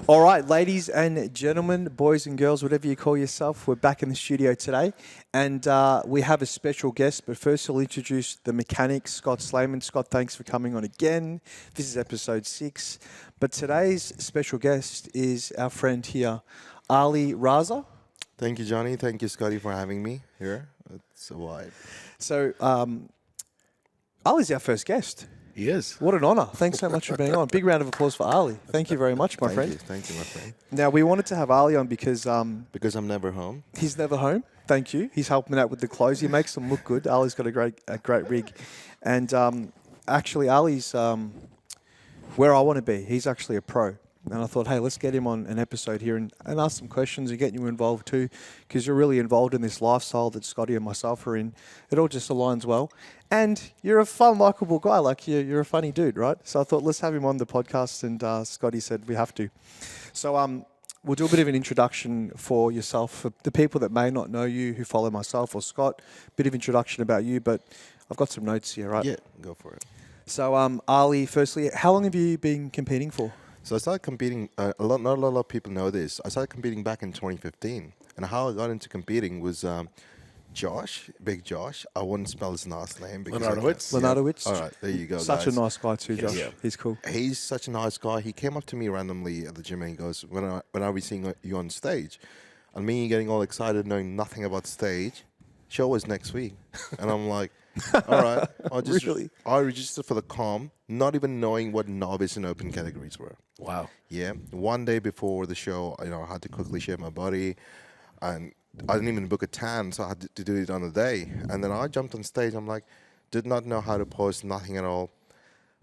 All right, ladies and gentlemen, boys and girls, whatever you call yourself, we're back in the studio today, and we have a special guest. But first, I'll introduce the mechanic, Scott Slaman. Scott, thanks for coming on again. This is episode 6. But today's special guest is our friend here, Ali Raza. Thank you, Johnny. Thank you, Scotty, for having me here. It's a vibe. So, Ali's our first guest. He is. What an honour. Thanks so much for being on. Big round of applause for Ali. Thank you very much, my friend. Thank you, my friend. Now, we wanted to have Ali on because Because I'm never home. he's never home. Thank you. He's helping out with the clothes. He makes them look good. Ali's got a great rig. And actually, Ali's where I want to be. He's actually a pro. And I thought, hey, let's get him on an episode here and ask some questions and get you involved too, because you're really involved in this lifestyle that Scotty and myself are in. It all just aligns well. And you're a fun, likeable guy. Like, you're a funny dude, right? So I thought, let's have him on the podcast. And Scotty said we have to. So we'll do a bit of an introduction for yourself. For the people that may not know you, who follow myself or Scott, bit of introduction about you. But I've got some notes here, right? Yeah, go for it. So Ali, firstly, how long have you been competing for? So I started competing, not a lot of people know this. I started competing back in 2015. And how I got into competing was Josh, Big Josh. I wouldn't spell his last name. Leonardowitz. All right, there you go, Such guys. a nice guy too, Josh. Yeah. He's cool. He's such a nice guy. He came up to me randomly at the gym and he goes, when are we seeing you on stage? And me getting all excited, knowing nothing about stage, show was next week. And I'm like, all right. I registered for the com, not even knowing what novice and open categories were. Wow. Yeah. One day before the show, I had to quickly shave my body, and I didn't even book a tan, so I had to do it on the day. And then I jumped on stage. I'm like, did not know how to pose, nothing at all.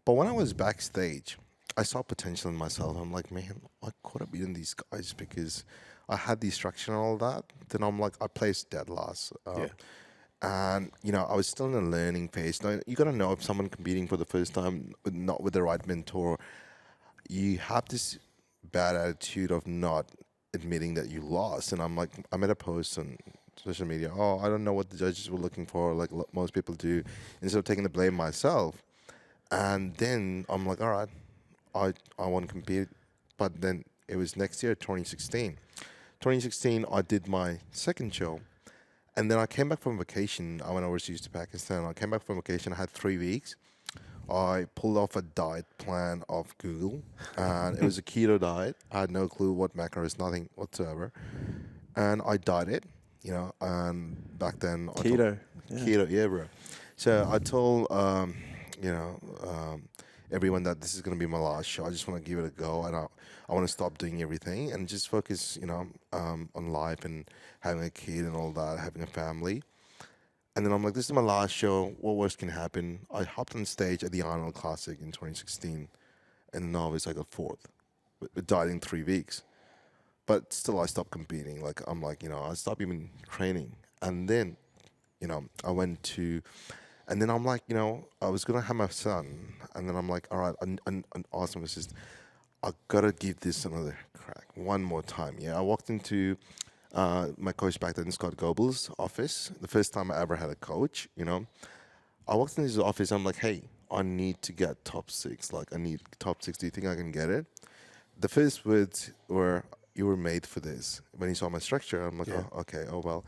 But when I was backstage, I saw potential in myself. I'm like, man, I could have beaten these guys because I had the structure and all that. Then I'm like, I placed dead last. And, I was still in a learning phase. Now, you got to know if someone competing for the first time, not with the right mentor, you have this bad attitude of not admitting that you lost. And I'm like, I made a post on social media, I don't know what the judges were looking for, like most people do, instead of taking the blame myself. And then I'm like, all right, I want to compete. But then it was next year, 2016. 2016, I did my second show. And then I came back from vacation. I went overseas to Pakistan. I came back from vacation. I had 3 weeks. I pulled off a diet plan off Google. And it was a keto diet. I had no clue what macros, nothing whatsoever. And I dieted, and back then... Keto. Keto, yeah, bro. So I told, everyone that this is going to be my last show. I just want to give it a go. And I want to stop doing everything and just focus, on life and having a kid and all that, having a family. And then I'm like, this is my last show. What worse can happen? I hopped on stage at the Arnold Classic in 2016. And novice, I got 4th. But died in 3 weeks. But still, I stopped competing. I stopped even training. And then, I went to... And then I'm like, I was going to have my son. And then I'm like, all right, an awesome assist. I got to give this another crack. One more time. Yeah, I walked into my coach back then, Scott Goebel's office. The first time I ever had a coach, I walked into his office. I'm like, hey, I need to get top 6. I need top 6. Do you think I can get it? The first words were, you were made for this. When he saw my structure, I'm like, okay, well.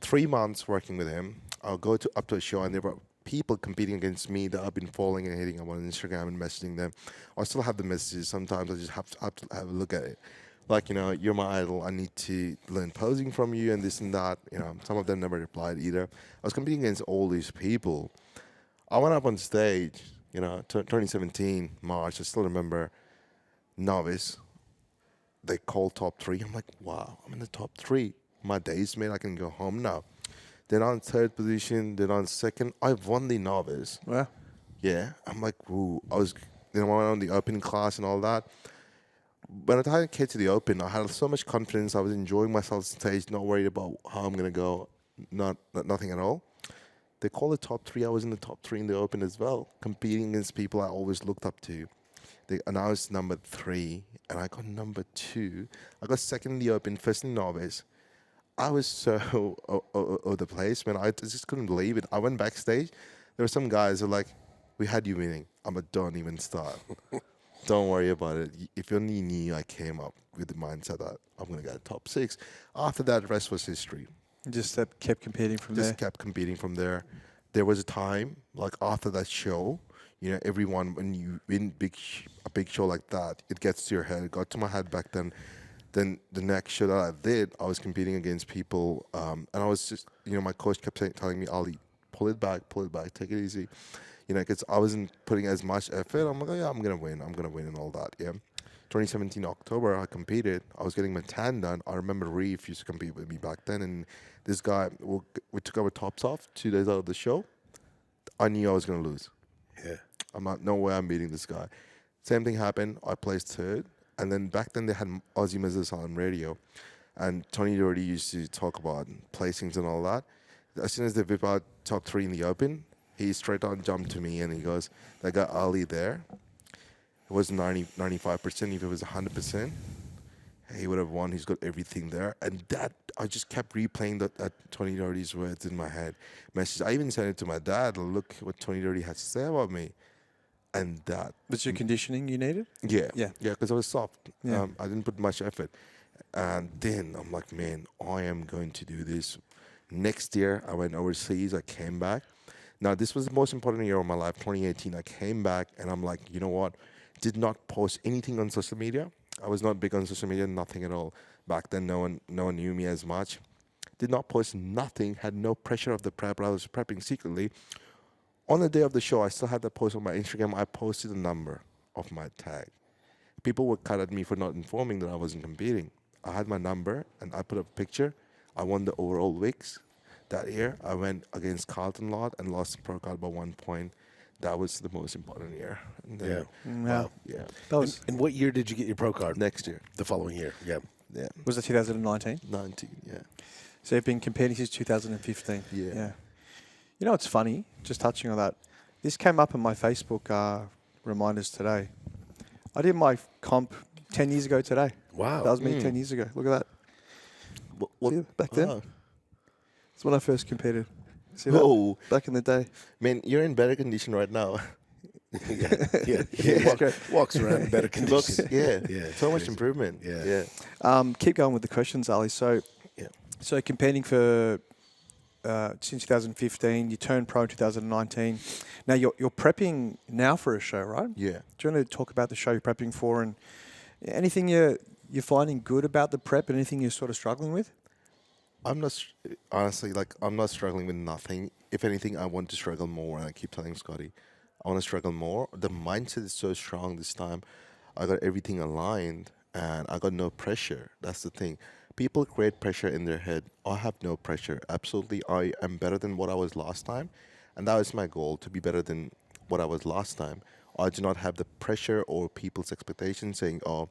3 months working with him. I'll go up to a show, and there were people competing against me that I've been following and hitting them on Instagram and messaging them. I still have the messages. Sometimes I just have to have a look at it. You're my idol. I need to learn posing from you and this and that. Some of them never replied either. I was competing against all these people. I went up on stage, 2017, March. I still remember, novice. They called top 3. I'm like, wow, I'm in the top 3. My day's made. I can go home now. Then on 3rd position, then on 2nd. I won the novice. Yeah. Yeah. I'm like, ooh. I went on the open class and all that. When I came to the open, I had so much confidence. I was enjoying myself on stage, not worried about how I'm going to go, nothing at all. They called the top 3. I was in the top 3 in the open as well, competing against people I always looked up to. They announced number 3, and I got number 2. I got 2nd in the open, 1st in novice. I was so of the place, man. I just couldn't believe it. I went backstage. There were some guys who were like, we had you winning. I'm like, don't even start. Don't worry about it. If you only knew I came up with the mindset that I'm going to get a top 6. After that, the rest was history. Just kept competing from Just there. kept competing from there. There was a time, like after that show, everyone, when you win a big show like that, it gets to your head. It got to my head back then. Then the next show that I did, I was competing against people, and I was just, my coach kept telling me, Ali, pull it back, take it easy. Because I wasn't putting as much effort. I'm like, oh, yeah, I'm going to win, and all that, yeah. 2017 October, I competed. I was getting my tan done. I remember Reef used to compete with me back then, and this guy, we took our tops off 2 days out of the show. I knew I was going to lose. Yeah. No way I'm beating this guy. Same thing happened. I placed third. And then back then they had Aussie Mizzles on radio. And Tony Doherty used to talk about placings and all that. As soon as they whip out top 3 in the open, he straight on jumped to me and he goes, that guy Ali there, it was 95%. If it was 100%, he would have won. He's got everything there. And that, I just kept replaying that Tony Doherty's words in my head. Message. I even sent it to my dad. Look what Tony Doherty had to say about me. And that. Was your conditioning you needed? Yeah. Yeah. Yeah, because I was soft. Yeah. I didn't put much effort. And then I'm like, man, I am going to do this. Next year, I went overseas. I came back. Now, this was the most important year of my life, 2018. I came back and I'm like, you know what? Did not post anything on social media. I was not big on social media, nothing at all. Back then, no one knew me as much. Did not post nothing, had no pressure of the prep. I was prepping secretly. On the day of the show, I still had that post on my Instagram. I posted the number of my tag. People were cut at me for not informing that I wasn't competing. I had my number, and I put up a picture. I won the overall weeks. That year, I went against Carlton Lot and lost the pro card by 1 point. That was the most important year. And then, Wow. Yeah. That was, And what year did you get your pro card? Next year. The following year. Yeah. Yeah. was it 2019? 19, yeah. So you've been competing since 2015. Yeah. You know what's funny? Just touching on that. This came up in my Facebook reminders today. I did my comp 10 years ago today. Wow. That was me 10 years ago. Look at that. See it? Back then? Oh. It's when I first competed. See that? Whoa. Back in the day. Man, you're in better condition right now. yeah. Walks around in better Looks, condition. yeah. So much improvement. Yeah. Keep going with the questions, Ali. So, Yeah. so competing for since 2015, you turned pro in 2019. Now you're prepping now for a show, right? Yeah. Do you want to talk about the show you're prepping for and anything you're finding good about the prep and anything you're sort of struggling with? I'm not, honestly, I'm not struggling with nothing. If anything, I want to struggle more. And I keep telling Scotty, I want to struggle more. The mindset is so strong this time. I got everything aligned and I got no pressure. That's the thing. People create pressure in their head. I have no pressure. Absolutely, I am better than what I was last time. And that was my goal, to be better than what I was last time. I do not have the pressure or people's expectations saying, oh,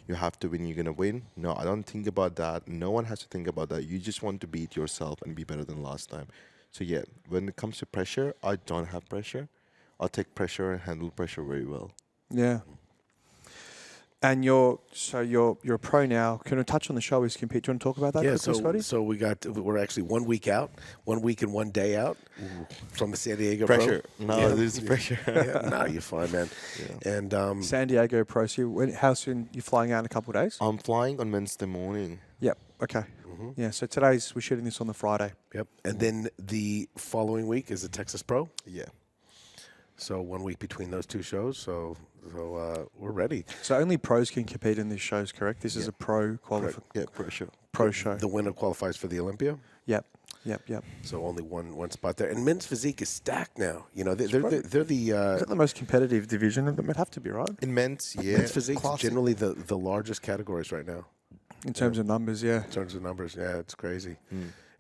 you have to win, you're going to win. No, I don't think about that. No one has to think about that. You just want to beat yourself and be better than last time. So yeah, when it comes to pressure, I don't have pressure. I take pressure and handle pressure very well. Yeah. And you're a pro now. Can I touch on the show is compete? Do you want to talk about that quickly, Scotty? So we're actually 1 week out, 1 week and 1 day out from the San Diego Pressure. Pro. No, there's pressure. No, you're fine, man. Yeah. And San Diego Pro. So how soon you flying out in a couple of days? I'm flying on Wednesday morning. Yep. Okay. Mm-hmm. Yeah. So we're shooting this on the Friday. Yep. And then the following week is the Texas Pro. Yeah. So 1 week between those two shows. So we're ready. So only pros can compete in these shows, correct? This is a pro Yeah, pressure. pro show. The winner qualifies for the Olympia. Yep. So only one spot there. And Men's Physique is stacked now. You know, they're the Is that the most competitive division? It might have to be, right? In men's, yeah. Men's Physique is Classic. generally the largest categories right now. In terms of numbers, yeah. In terms of numbers, yeah, it's crazy.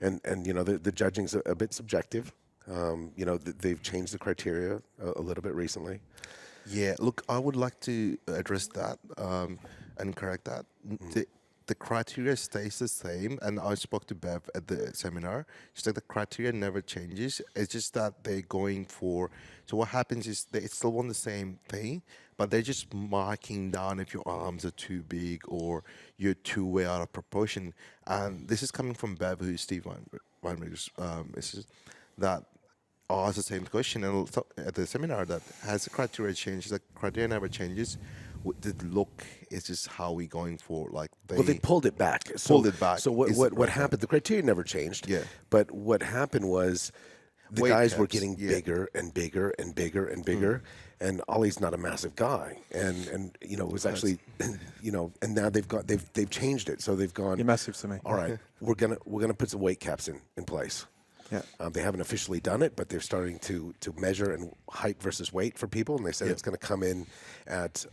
And you know, the judging's a bit subjective. You know, they've changed the criteria a little bit recently. Yeah, look, I would like to address that and correct that. The criteria stays the same, and I spoke to Bev at the seminar. She's like, the criteria never changes. It's just that they're going for. So what happens is they still want the same thing, but they're just marking down if your arms are too big or you're too way out of proportion. And this is coming from Bev, who's Steve Weinberg's missus, that asked the same question and at the seminar that has the criteria changed. The criteria never changes. the look is just how we going for. Like Well, they pulled it back. Pulled it back So what is what, the what right happened? The criteria never changed. Yeah. But what happened was the Weight guys were caps, getting yeah. bigger and bigger and bigger and bigger. And Ollie's not a massive guy, and you know it was actually, you know, and now they've changed it. So they've gone. You're massive to me. All right, we're gonna put some weight caps in place. Yeah. They haven't officially done it, but they're starting to measure and height versus weight for people, and they said it's going to come in at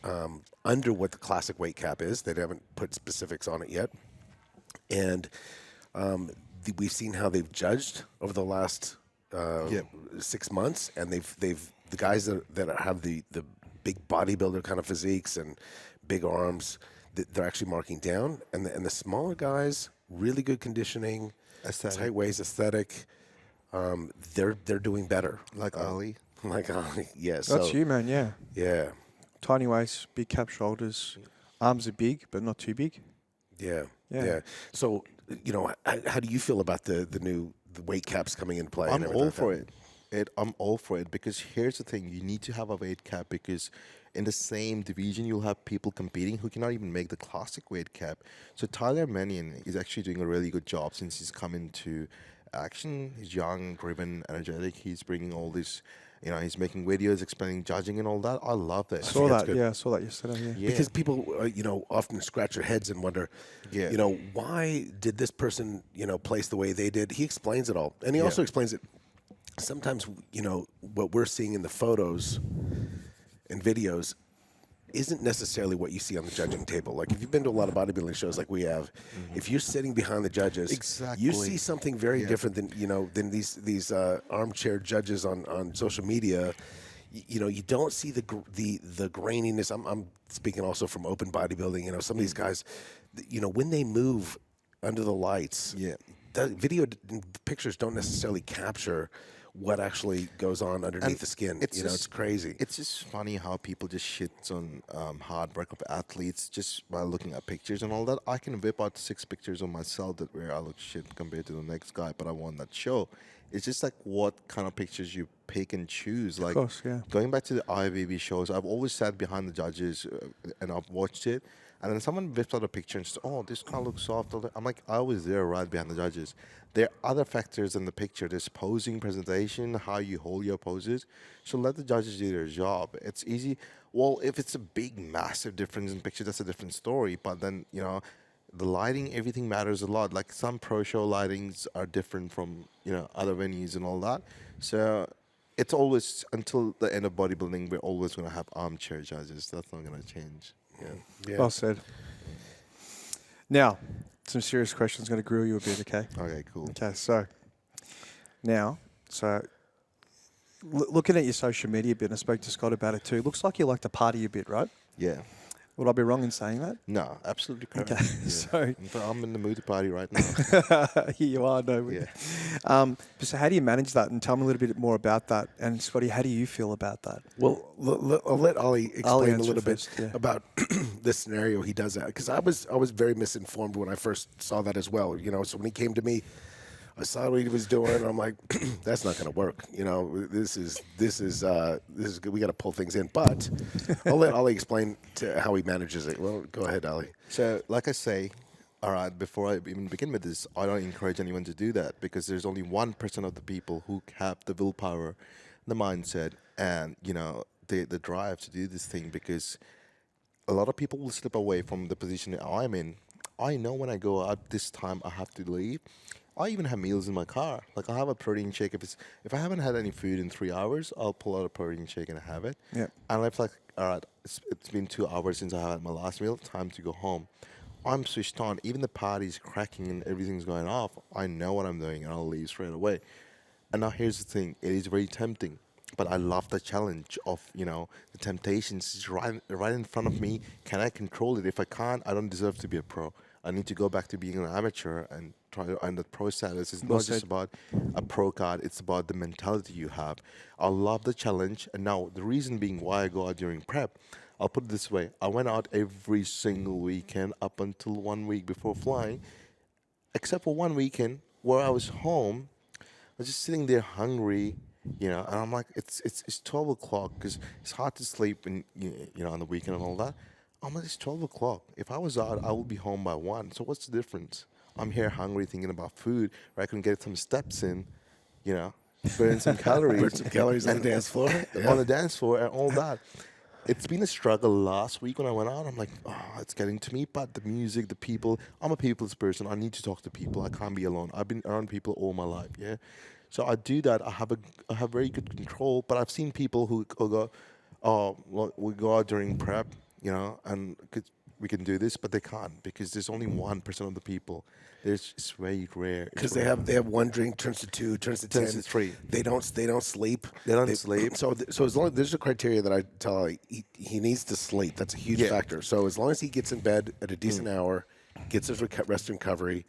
under what the classic weight cap is. They haven't put specifics on it yet, and we've seen how they've judged over the last 6 months, and they've the guys that have the big bodybuilder kind of physiques and big arms, they're actually marking down, and the smaller guys, really good conditioning, tight waist, aesthetic. They're doing better. like Ali. Like Ali, yes. That's you, man. Yeah. Yeah, Tiny waist, big cap shoulders. Arms are big, but not too big. yeah, Yeah. yeah. So, you know, how do you feel about the weight caps coming in play? I'm all for it. I'm all for it because here's the thing: you need to have a weight cap because in the same division you'll have people competing who cannot even make the classic weight cap. So Tyler Mannion is actually doing a really good job since he's come into action. He's young, driven, energetic. He's bringing all this. You know, he's making videos explaining judging and all that. I love that. Saw that's that. good. Yeah, I saw that yesterday. Yeah. Yeah. Because people, you know, often scratch their heads and wonder, Yeah. you know, why did this person, you know, place the way they did? He explains it all, and he also explains it. Sometimes, you know, what we're seeing in the photos and videos isn't necessarily what you see on the judging table. Like if you've been to a lot of bodybuilding shows like we have, if you're sitting behind the judges, you see something very different than, you know, than these armchair judges on social media. You know, you don't see the graininess. I'm speaking also from open bodybuilding. You know, some of these guys, you know, when they move under the lights, the video pictures don't necessarily capture what actually goes on underneath the skin. You know, it's crazy. It's just funny how people just shit on hard work of athletes just by looking at pictures and all that. I can whip out 6 pictures of myself that where I look shit compared to the next guy, but I won that show. It's just like what kind of pictures you pick and choose. Like course, yeah. going back to the IVB shows, I've always sat behind the judges and I've watched it. And then someone whips out a picture and says, "Oh, this guy looks soft." I'm like, I was there right behind the judges. There are other factors in the picture. There's posing, presentation, how you hold your poses. So let the judges do their job. It's easy. Well, if it's a big, massive difference in picture, that's a different story. But then, you know, the lighting, everything matters a lot. Like some pro show lightings are different from, you know, other venues and all that. So it's always, until the end of bodybuilding, we're always going to have armchair judges. That's not going to change. Yeah. Well said. Now, some serious questions. Going to grill you a bit, okay? Okay, cool. Okay, so now, looking at your social media bit, and I spoke to Scott about it too. Looks like you like to party a bit, right? Yeah. Would I be wrong in saying that? No, absolutely correct. Okay, Yeah. so But I'm in the mood to party right now. here you are, no. Yeah. So how do you manage that? And tell me a little bit more about that. And Scotty, how do you feel about that? Well, I'll let Ollie explain a answer little first, bit yeah. about the scenario he does that, because I was very misinformed when I first saw that as well. You know, so when he came to me, I saw what he was doing, and I'm like, that's not going to work. You know, this is good. We got to pull things in. But I'll let Ollie explain to how he manages it. Well, go ahead, Ollie. So, like I say, all right, before I even begin with this, I don't encourage anyone to do that because there's only 1% of the people who have the willpower, the mindset, and, you know, the drive to do this thing, because a lot of people will slip away from the position that I'm in. I know when I go out this time, I have to leave. I even have meals in my car. Like I have a protein shake. If I haven't had any food in 3 hours, I'll pull out a protein shake and have it. Yeah. And it's like, all right, it's been 2 hours since I had my last meal. Time to go home. I'm switched on. Even the party's cracking and everything's going off. I know what I'm doing, and I'll leave straight away. And now here's the thing: it is very tempting, but I love the challenge of, you know, the temptations is right in front of me. Can I control it? If I can't, I don't deserve to be a pro. I need to go back to being an amateur and try to earn the pro status. It's not just about a pro card. It's about the mentality you have. I love the challenge. And now the reason being why I go out during prep, I'll put it this way. I went out every single weekend up until 1 week before flying, except for one weekend where I was home. I was just sitting there hungry, you know, and I'm like, it's 12 o'clock because it's hard to sleep and, you know, on the weekend and all that. I'm like, it's 12 o'clock. If I was out, I would be home by 1. So what's the difference? I'm here hungry, thinking about food, where I can get some steps in, you know, burn some calories. Burn some calories on the dance floor. Yeah. On the dance floor and all that. It's been a struggle last week when I went out. I'm like, oh, it's getting to me. But the music, the people, I'm a people's person. I need to talk to people. I can't be alone. I've been around people all my life, yeah? So I do that. I have very good control. But I've seen people who go, oh, well, we go out during prep, you know, and we can do this, but they can't because there's only 1% of the people. It's very rare. Because they have one drink turns to 2, turns to 10. Turns to 3. They don't sleep. They don't sleep. So as long as there's a criteria that I tell he needs to sleep. That's a huge factor. So as long as he gets in bed at a decent hour, gets his rest and recovery.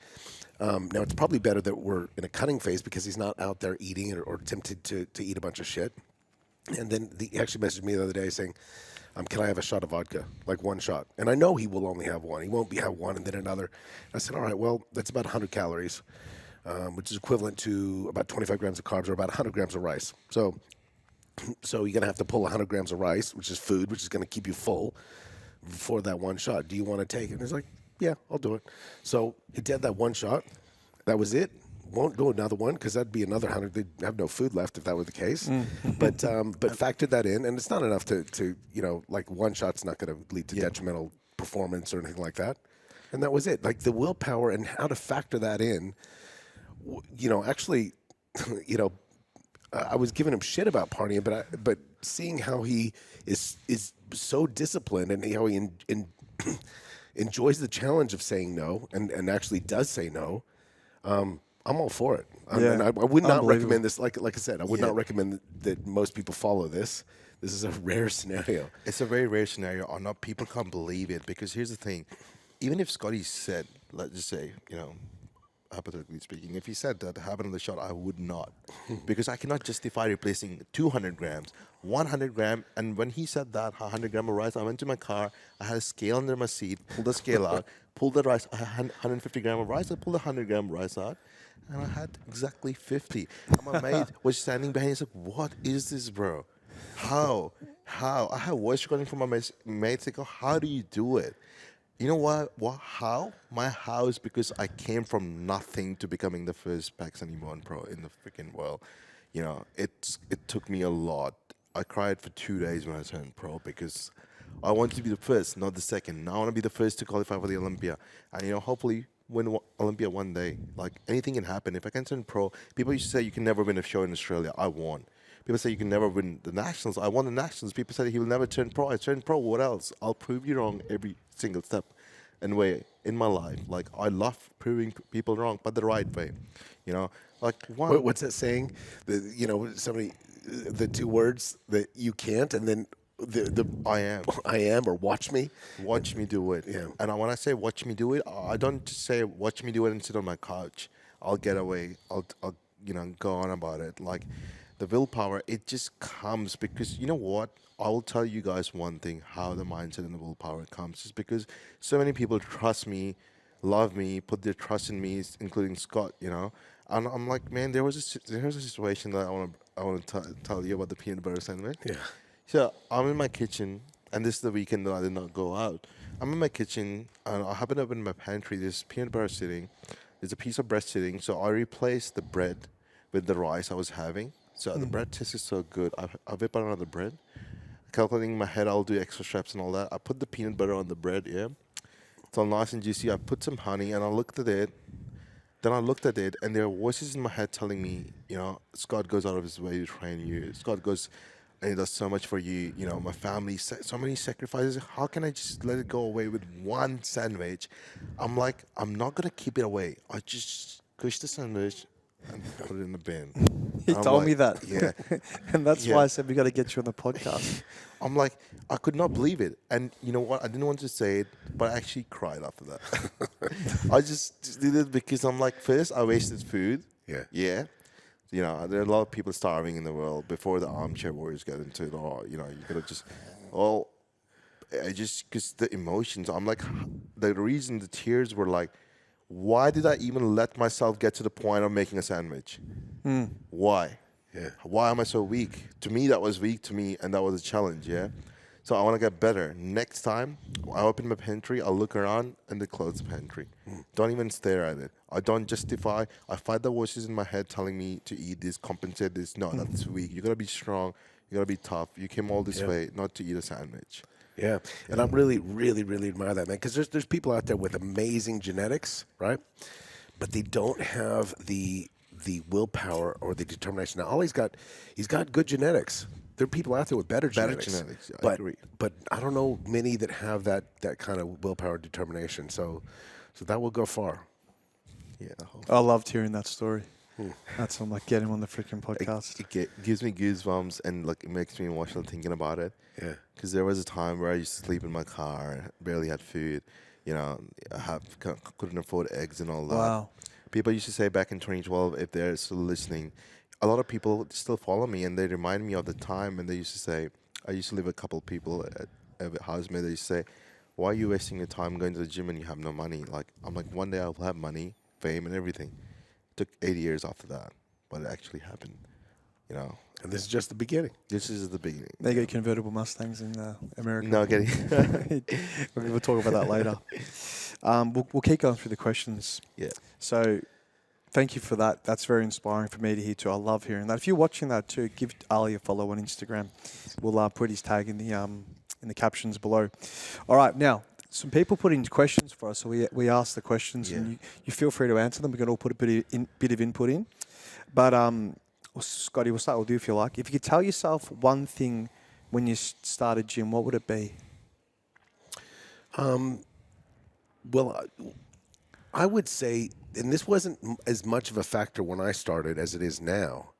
Now it's probably better that we're in a cutting phase because he's not out there eating or tempted to eat a bunch of shit. And then he actually messaged me the other day saying, can I have a shot of vodka? Like one shot. And I know he will only have one. He won't have one and then another. I said, all right, well, that's about 100 calories, which is equivalent to about 25 grams of carbs or about 100 grams of rice. So you're going to have to pull 100 grams of rice, which is food, which is going to keep you full for that one shot. Do you want to take it? And he's like, yeah, I'll do it. So he did that one shot. That was it. Won't do another one because that'd be another 100. They'd have no food left if that were the case. But factored that in, and it's not enough to like one shot's not going to lead to detrimental performance or anything like that. And that was it. Like the willpower and how to factor that in. Actually, I was giving him shit about partying, but seeing how he is so disciplined and how he enjoys the challenge of saying no and actually does say no. I'm all for it. And I would not recommend this. Like I said, I would not recommend that most people follow this. This is a rare scenario. It's a very rare scenario. Or not, people can't believe it because here's the thing. Even if Scotty said, let's just say, hypothetically speaking, if he said that happened on the shot, I would not. Because I cannot justify replacing 200 grams, 100 gram. And when he said that, 100 gram of rice, I went to my car, I had a scale under my seat, pulled the scale out, pulled the rice, I had 150 gram of rice, I pulled 100 gram of rice out, and I had exactly 50. And my mate was standing behind, he's like, what is this, bro? How? I have voice recording from my mates, like, how do you do it? You know what? How? My how is because I came from nothing to becoming the first Pakistani born pro in the freaking world. It took me a lot. I cried for 2 days when I turned pro because I wanted to be the first, not the second. Now I want to be the first to qualify for the Olympia. And, hopefully win Olympia one day. Like, anything can happen. If I can turn pro, people used to say you can never win a show in Australia. I won. People say you can never win the Nationals. I won the Nationals. People said he will never turn pro. I turned pro. What else? I'll prove you wrong every single step and way in my life. Like, I love proving people wrong, but the right way. What's that saying? The two words that you can't, and then the I am, or watch me. Watch me do it. Yeah. And when I say watch me do it, I don't just say watch me do it and sit on my couch. I'll get away. I'll go on about it. Like, the willpower, it just comes because, you know what? I will tell you guys one thing, how the mindset and the willpower comes is because so many people trust me, love me, put their trust in me, including Scott, And I'm like, man, there's a situation that I want to tell you about the peanut butter sandwich. Yeah. So I'm in my kitchen, and this is the weekend that I did not go out. I'm in my kitchen, and I happen to open my pantry. There's peanut butter sitting. There's a piece of bread sitting. So I replaced the bread with the rice I was having. So the bread tastes so good. I whip it on the bread. Calculating in my head, I'll do extra steps and all that. I put the peanut butter on the bread, yeah. It's all nice and juicy. I put some honey, and I looked at it. Then I looked at it, and there were voices in my head telling me, Scott goes out of his way to train you. Scott goes, and he does so much for you. My family, so many sacrifices. How can I just let it go away with one sandwich? I'm like, I'm not going to keep it away. I just push the sandwich and put it in the bin. He told me that. Yeah. And that's why I said we got to get you on the podcast. I'm like, I could not believe it. And you know what? I didn't want to say it, but I actually cried after that. I just did it because I'm like, first, I wasted food. Yeah. Yeah. There are a lot of people starving in the world before the armchair warriors get into it. Or, you gotta just, because the emotions, I'm like, the reason the tears were like, why did I even let myself get to the point of making a sandwich? Why? Yeah. Why am I so weak? To me, that was weak to me, and that was a challenge, yeah? So I want to get better. Next time I open my pantry, I'll look around and they close the pantry. Don't even stare at it. I don't justify. I fight the voices in my head telling me to eat this, compensate this. No, that's weak. You gotta be strong. You gotta be tough. You came all this way not to eat a sandwich. Yeah, and I really, really, really admire that, man. Because there's people out there with amazing genetics, right? But they don't have the willpower or the determination. Now, he's got good genetics. There are people out there with better genetics. I agree. But I don't know many that have that kind of willpower and determination. So that will go far. Yeah. I loved hearing that story. That's I'm like, get him on the freaking podcast. It gives me goosebumps and like it makes me emotional thinking about it. Yeah. Because there was a time where I used to sleep in my car, barely had food, you know, couldn't afford eggs and all that. Wow. People used to say back in 2012, if they're still listening, a lot of people still follow me and they remind me of the time. And they used to say, I used to live with a couple of people at a housemate. They used to say, why are you wasting your time going to the gym and you have no money? Like, I'm like, one day I'll have money, fame, and everything. Took 8 years after that, but it actually happened, you know. And this is just the beginning. This is the beginning. They get convertible Mustangs in America. No, getting. We'll talk about that later. We'll keep going through the questions. Yeah. So, thank you for that. That's very inspiring for me to hear too. I love hearing that. If you're watching that too, give Ali a follow on Instagram. We'll put his tag in the captions below. All right, now some people put in questions for us, so we ask the questions, and you feel free to answer them. We can all put a bit of input in. But Scotty, we'll start with you if you like. If you could tell yourself one thing when you started gym, what would it be? Well, I would say, and this wasn't as much of a factor when I started as it is now,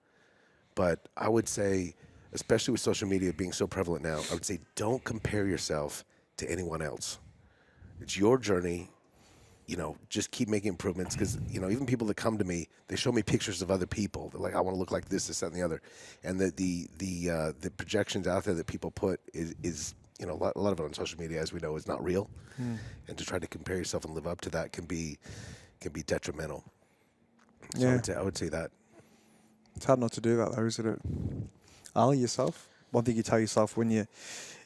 but I would say, especially with social media being so prevalent now, I would say don't compare yourself to anyone else. It's your journey. You know, just keep making improvements because, you know, even people that come to me, they show me pictures of other people. They're like, I want to look like this, that, and the other. And the projections out there that people put is you know, a lot of it on social media, as we know, is not real. And to try to compare yourself and live up to that can be detrimental. So I would say that. It's hard not to do that though, isn't it? Ali, yourself? One thing you tell yourself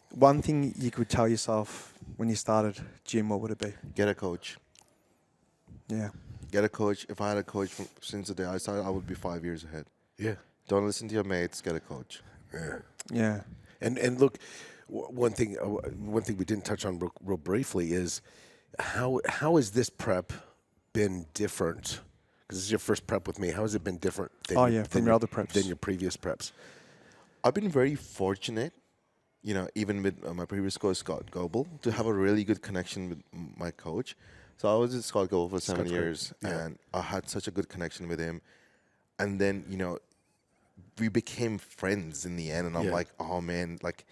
one thing you could tell yourself when you started gym, what would it be? Get a coach. Yeah. Get a coach. If I had a coach since the day I started, I would be 5 years ahead. Yeah. Don't listen to your mates. Get a coach. Yeah. Yeah. And look, one thing we didn't touch on real briefly is how has this prep been different? Because this is your first prep with me. How has it been different from your other preps? Than your previous preps? I've been very fortunate, you know, even with my previous coach, Scott Goebel, to have a really good connection with my coach. So I was with Scott Goebel for 7 years, and I had such a good connection with him. And then, you know, we became friends in the end, and I'm like, oh man, like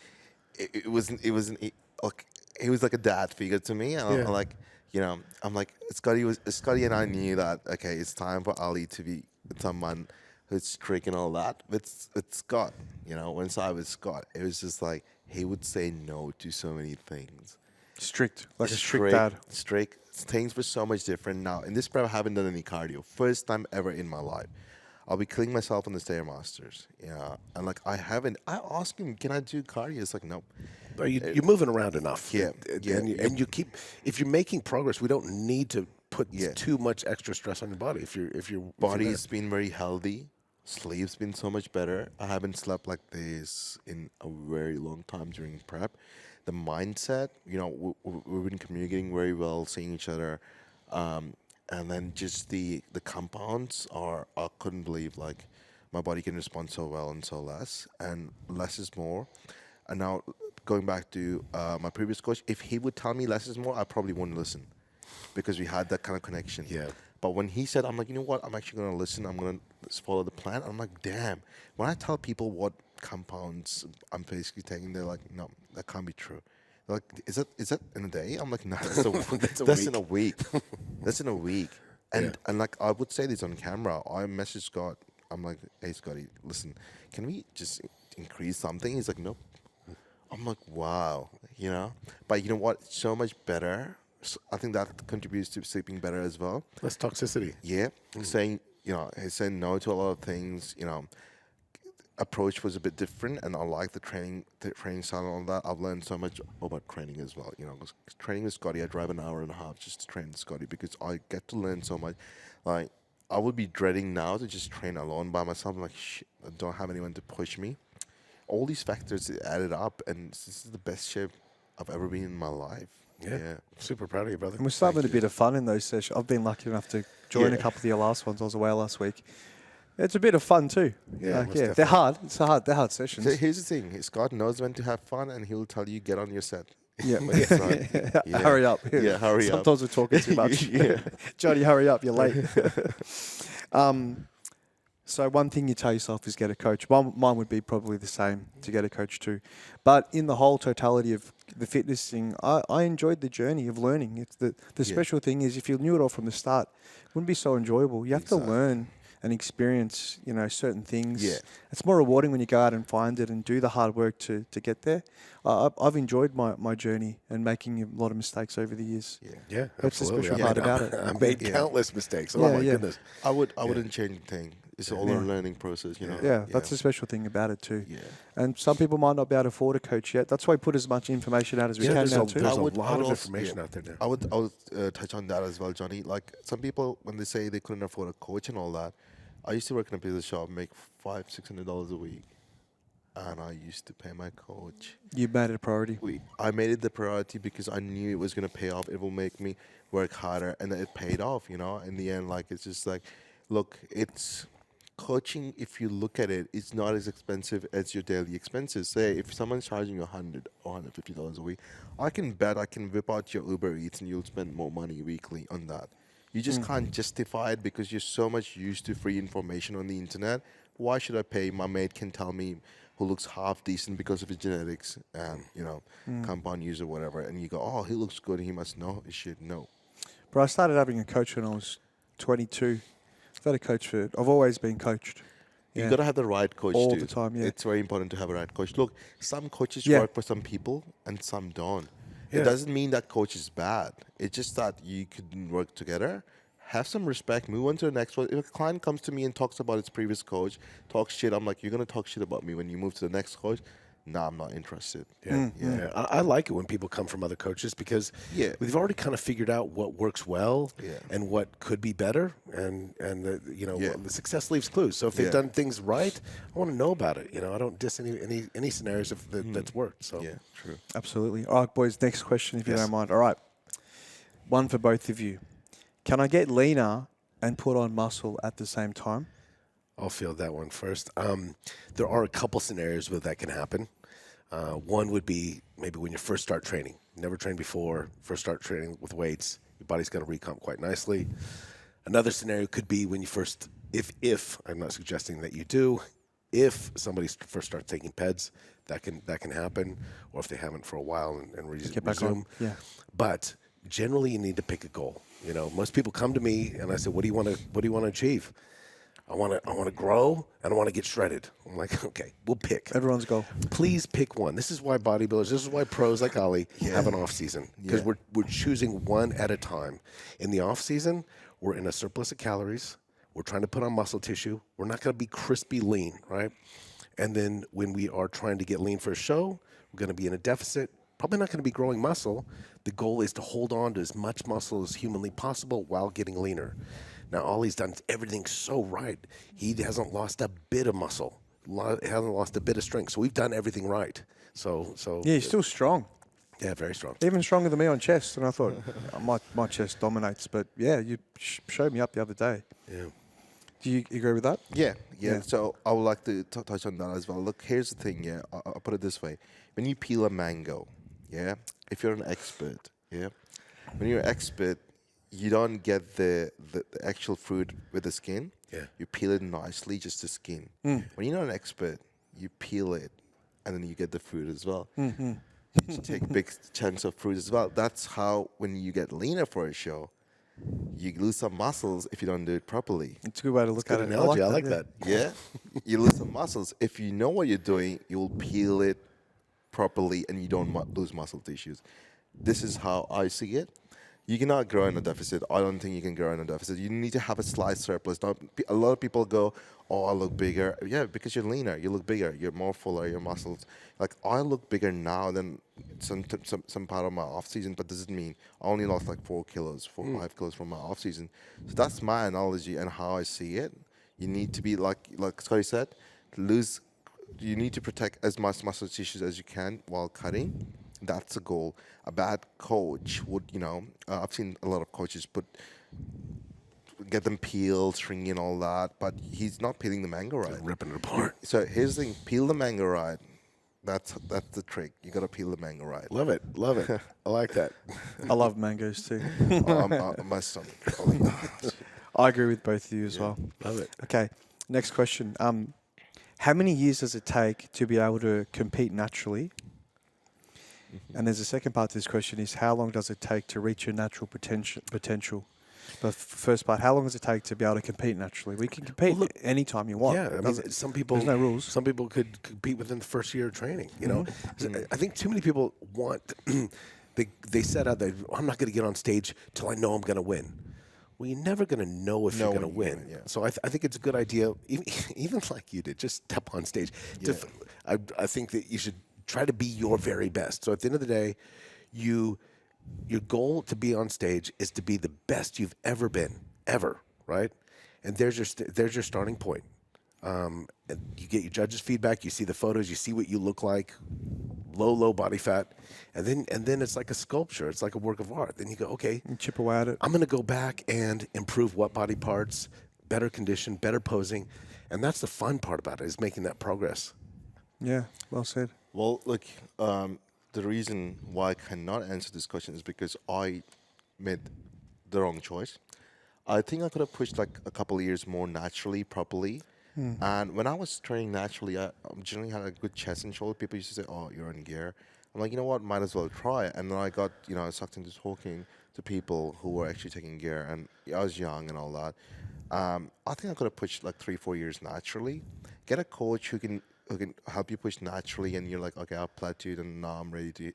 it wasn't like he was like a dad figure to me, and I'm like, you know, I'm like Scotty and I knew that okay, it's time for Ali to be someone who's strict and all that. It's Scott, you know, when I was Scott, it was just like he would say no to so many things. Strict, like a strict dad. Strict. Things were so much different now. In this prep, I haven't done any cardio. First time ever in my life. I'll be killing myself on the Stairmasters. Yeah. And like, I asked him, can I do cardio? It's like, nope. You're moving around enough. Yeah. And you keep, if you're making progress, we don't need to put too much extra stress on your body. If your body's been very healthy, sleep's been so much better. I haven't slept like this in a very long time during prep. The mindset, you know, we've been communicating very well, seeing each other. And then just the compounds I couldn't believe, like, my body can respond so well and so less. And less is more. And now, going back to my previous coach, if he would tell me less is more, I probably wouldn't listen. Because we had that kind of connection. Yeah. But when he said, I'm like, you know what? I'm actually going to listen. I'm going to follow the plan. I'm like, damn. When I tell people what compounds I'm basically taking, they're like, no, that can't be true. They're like, is that in a day? I'm like, no, that's in a week. That's in a week. And like, I would say this on camera. I messaged Scott. I'm like, hey, Scotty, listen, can we just increase something? He's like, nope. I'm like, wow, you know? But you know what? So much better. I think that contributes to sleeping better as well. Less toxicity. Yeah. Saying, you know, saying no to a lot of things, you know. approach was a bit different, and I like the training style and all that. I've learned so much about training as well. 'Cause training with Scotty, I drive an hour and a half just to train with Scotty because I get to learn so much. Like, I would be dreading now to just train alone by myself. I'm like, shit, I don't have anyone to push me. All these factors added up, and this is the best shape I've ever been in my life. Yeah. Super proud of you, brother. And we're starting with a bit of fun in those sessions. I've been lucky enough to join a couple of your last ones. I was away last week. It's a bit of fun too. Yeah, most they're definitely. hard. They're hard sessions. So here's the thing: Scott knows when to have fun, and he'll tell you get on your set. Yeah. It's like, yeah. Hurry up. Yeah, hurry up. Sometimes we're talking too much. Yeah. Johnny, hurry up. You're late. So one thing you tell yourself is get a coach. Mine would be probably the same, to get a coach too. But in the whole totality of the fitness thing, I enjoyed the journey of learning. It's the special thing is if you knew it all from the start, it wouldn't be so enjoyable. You have to learn and experience, certain things. Yeah. It's more rewarding when you go out and find it and do the hard work to get there. I've enjoyed my journey and making a lot of mistakes over the years. Yeah, That's the absolutely. special part about it. I made countless mistakes. Oh Yeah, my yeah. goodness. I wouldn't change a thing. It's all a learning process, Yeah, that's the special thing about it too. Yeah. And some people might not be able to afford a coach yet. That's why we put as much information out as we can there's now a, too. there's a I lot would of also- information out there now. I would touch on that as well, Johnny. Like some people, when they say they couldn't afford a coach and all that, I used to work in a business shop, make $500-$600 a week, and I used to pay my coach. You made it a priority. I made it the priority because I knew it was gonna pay off. It will make me work harder, and it paid off. In the end, like it's just like, look, it's coaching. If you look at it, it's not as expensive as your daily expenses. Say if someone's charging you $100 or $150 a week, I can bet I can whip out your Uber Eats and you'll spend more money weekly on that. You just can't justify it because you're so much used to free information on the internet. Why should I pay? My mate can tell me who looks half decent because of his genetics and, compound use or whatever. And you go, oh, he looks good. He must know his shit. No. But I started having a coach when I was 22. I've had a coach I've always been coached. You got to have the right coach, All dude. the time, yeah. It's very important to have a right coach. Look, some coaches Yeah. work for some people and some don't. Yeah. It doesn't mean that coach is bad. It's just that you could work together, have some respect, move on to the next one. If a client comes to me and talks about its previous coach, talks shit, I'm like, you're going to talk shit about me when you move to the next coach? Nah, I'm not interested. Yeah. I like it when people come from other coaches because we've already kind of figured out what works well and what could be better, and the success leaves clues. So if they've done things right, I want to know about it. I don't diss any scenarios that's worked. So Yeah, true. Absolutely. All right, boys, next question, if you don't mind. All right. One for both of you. Can I get leaner and put on muscle at the same time? I'll field that one first. There are a couple scenarios where that can happen. One would be maybe when you first start training. Never trained before, first start training with weights. Your body's going to recomp quite nicely. Another scenario could be when you first, if I'm not suggesting that you do, if somebody first starts taking PEDs, that can happen, or if they haven't for a while and Get back on. resume. Yeah. But generally, you need to pick a goal. Most people come to me and I say, "What do you want to achieve?" I want to grow and I want to get shredded. I'm like, okay, we'll pick. Everyone's goal. Please pick one. This is why bodybuilders, this is why pros like Ali have an off season, because we're choosing one at a time. In the off season, we're in a surplus of calories. We're trying to put on muscle tissue. We're not going to be crispy lean, right? And then when we are trying to get lean for a show, we're going to be in a deficit. Probably not going to be growing muscle. The goal is to hold on to as much muscle as humanly possible while getting leaner. Now, Ollie's done everything so right. He hasn't lost a bit of muscle. Hasn't lost a bit of strength. So we've done everything right. So Yeah, he's still strong. yeah, very strong. Even stronger than me on chest. And I thought, my chest dominates. But yeah, you showed me up the other day. Yeah. Do you agree with that? Yeah. Yeah. So I would like to touch on that as well. Look, here's the thing. Yeah, I'll put it this way: when you peel a mango, if you're an expert, when you're an expert, you don't get the actual fruit with the skin. Yeah. You peel it nicely, just the skin. When you're not an expert, you peel it, and then you get the fruit as well. You take big chunks of fruit as well. That's how when you get leaner for a show, you lose some muscles if you don't do it properly. It's a good way to look at Good it. analogy. I like that. Yeah, you lose some muscles. If you know what you're doing, you'll peel it properly and you don't lose muscle tissues. This is how I see it. You cannot grow in a deficit. I don't think you can grow in a deficit. You need to have a slight surplus. Not, a lot of people go, "Oh, I look bigger." Yeah, because you're leaner. You look bigger. You're more fuller. Your muscles. Like I look bigger now than some part of my off season, but doesn't mean I only lost like 4 kilos, 5 kilos from my off season. So that's my analogy and how I see it. You need to be like Scotty said, lose. You need to protect as much muscle tissues as you can while cutting. That's the goal. A bad coach would, I've seen a lot of coaches get them peeled, stringy and all that, but he's not peeling the mango right. Ripping it apart. So here's the thing: peel the mango right. That's the trick. You got to peel the mango right. Love it. I like that. I love mangoes too. My stomach. I agree with both of you as well. Love it. Okay, next question. How many years does it take to be able to compete naturally? And there's a second part to this question is how long does it take to reach your natural potential? The first part, how long does it take to be able to compete naturally? We can compete anytime you want. Yeah, I mean, some people. There's no rules. Some people could compete within the first year of training. You know, Mm-hmm. I think too many people want. They set out that I'm not going to get on stage till I know I'm going to win. Well, you're never going to know if you're going to win. Yeah. So I think it's a good idea, even like you did, just step on stage. Yeah. I think that you should try to be your very best. So at the end of the day, your goal to be on stage is to be the best you've ever been, ever, right? And there's your starting point. And you get your judges' feedback. You see the photos. You see what you look like. Low body fat, and then it's like a sculpture. It's like a work of art. Then you go, okay, You chip away at it. I'm going to go back and improve what body parts, better condition, better posing, and that's the fun part about it is making that progress. Yeah, well said. Well, look, the reason why I cannot answer this question is because I made the wrong choice. I think I could have pushed like a couple of years more naturally, properly. And when I was training naturally, I generally had a good chest and shoulder. People used to say, "Oh, you're in gear." I'm like, you know what? Might as well try it. And then I got, sucked into talking to people who were actually taking gear, and I was young and all that. I think I could have pushed like 3-4 years naturally. Get a coach who can help you push naturally, and you're like, okay, I've plateaued, and now I'm ready to.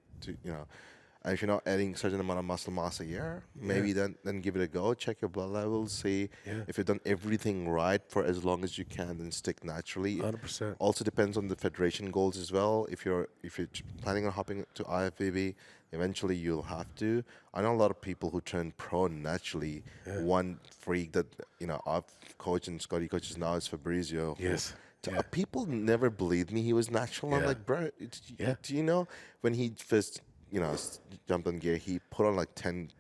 And if you're not adding a certain amount of muscle mass a year, maybe then give it a go. Check your blood levels, see if you've done everything right for as long as you can, then stick naturally. 100%. Also depends on the federation goals as well. If you're planning on hopping to IFBB, eventually you'll have to. I know a lot of people who turn pro naturally. One freak that I've coached and Scotty coaches now is Fabrizio. Yes. People never believed me he was natural. I'm like, bro, do you know when he first jumped on gear, he put on like 10,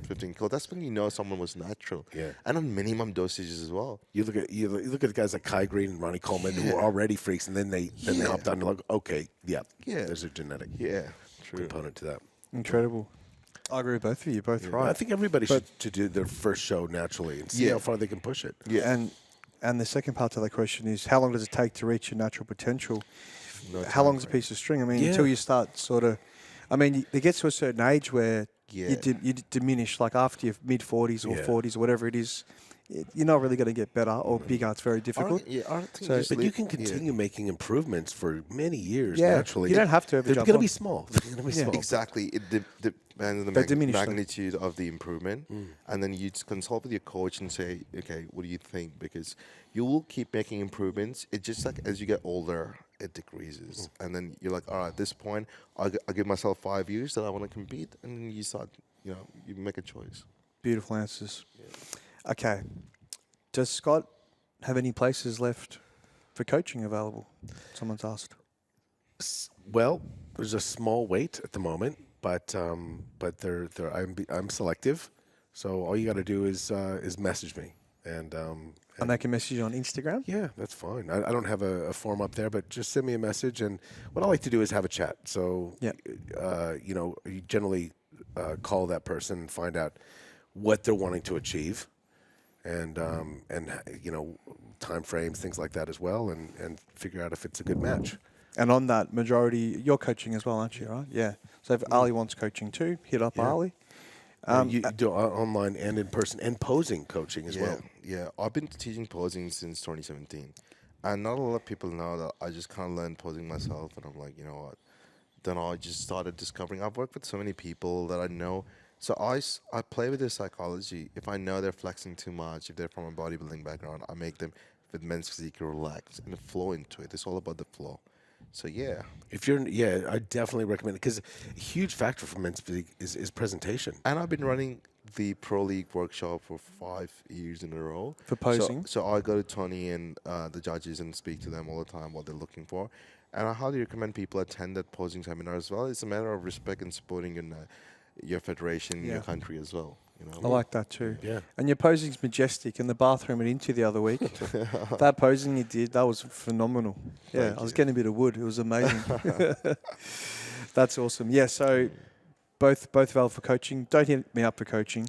15 kilos. That's when you know someone was natural. Yeah. And on minimum dosages as well. You look at the guys like Kai Green and Ronnie Coleman who were already freaks, and then they hopped on and like, okay, there's a genetic component to that. Incredible. I agree with both of you. Both right. I think everybody should do their first show naturally and see how far they can push it. Yeah. And the second part to that question is how long does it take to reach your natural potential? No How long is a piece of string? I mean, until you start sort of. I mean, it gets to a certain age where you diminish, like after your mid-40s or 40s or whatever it is, you're not really going to get better or bigger. It's very difficult. But you can continue making improvements for many years naturally. You don't have to ever They're jump going to on. be small. They're going to be small. Exactly. It depends on the magnitude of the improvement. And then you consult with your coach and say, okay, what do you think? Because you will keep making improvements. It's just like as you get older, it decreases. And then you're like, all right, at this point, I'll give myself 5 years that I want to compete. And then you start, you make a choice. Beautiful answers. Okay. Does Scott have any places left for coaching available? Someone's asked. Well, there's a small wait at the moment, but I'm selective. So all you got to do is message me, and they can message you on Instagram? Yeah, that's fine. I don't have a form up there, but just send me a message. And what I like to do is have a chat. So, you generally call that person and find out what they're wanting to achieve, and time frames, things like that as well, and figure out if it's a good match. And on that, majority, you're coaching as well, aren't you, right? Yeah. So if Ali wants coaching too, hit up Ali. You do online and in person and posing coaching as well. Yeah, I've been teaching posing since 2017. And not a lot of people know that I just kind of learned posing myself. And I'm like, you know what? Then I just started discovering. I've worked with so many people that I know So I play with their psychology. If I know they're flexing too much, if they're from a bodybuilding background, I make them with Men's Physique relax and flow into it. It's all about the flow. So yeah, If you're, yeah, I definitely recommend it because a huge factor for Men's Physique is presentation. and I've been running the Pro League workshop for 5 years in a row. For posing? So I go to Tony and the judges and speak to them all the time what they're looking for. And I highly recommend people attend that posing seminar as well. It's a matter of respect and supporting your federation, Yeah. your country as well. You know? I like that too. Yeah. And your posing's majestic. And the bathroom went into the other week. That posing you did, that was phenomenal. Yeah, Thank I was you. getting a bit of wood. It was amazing. That's awesome. Yeah, so both available for coaching. Don't hit me up for coaching.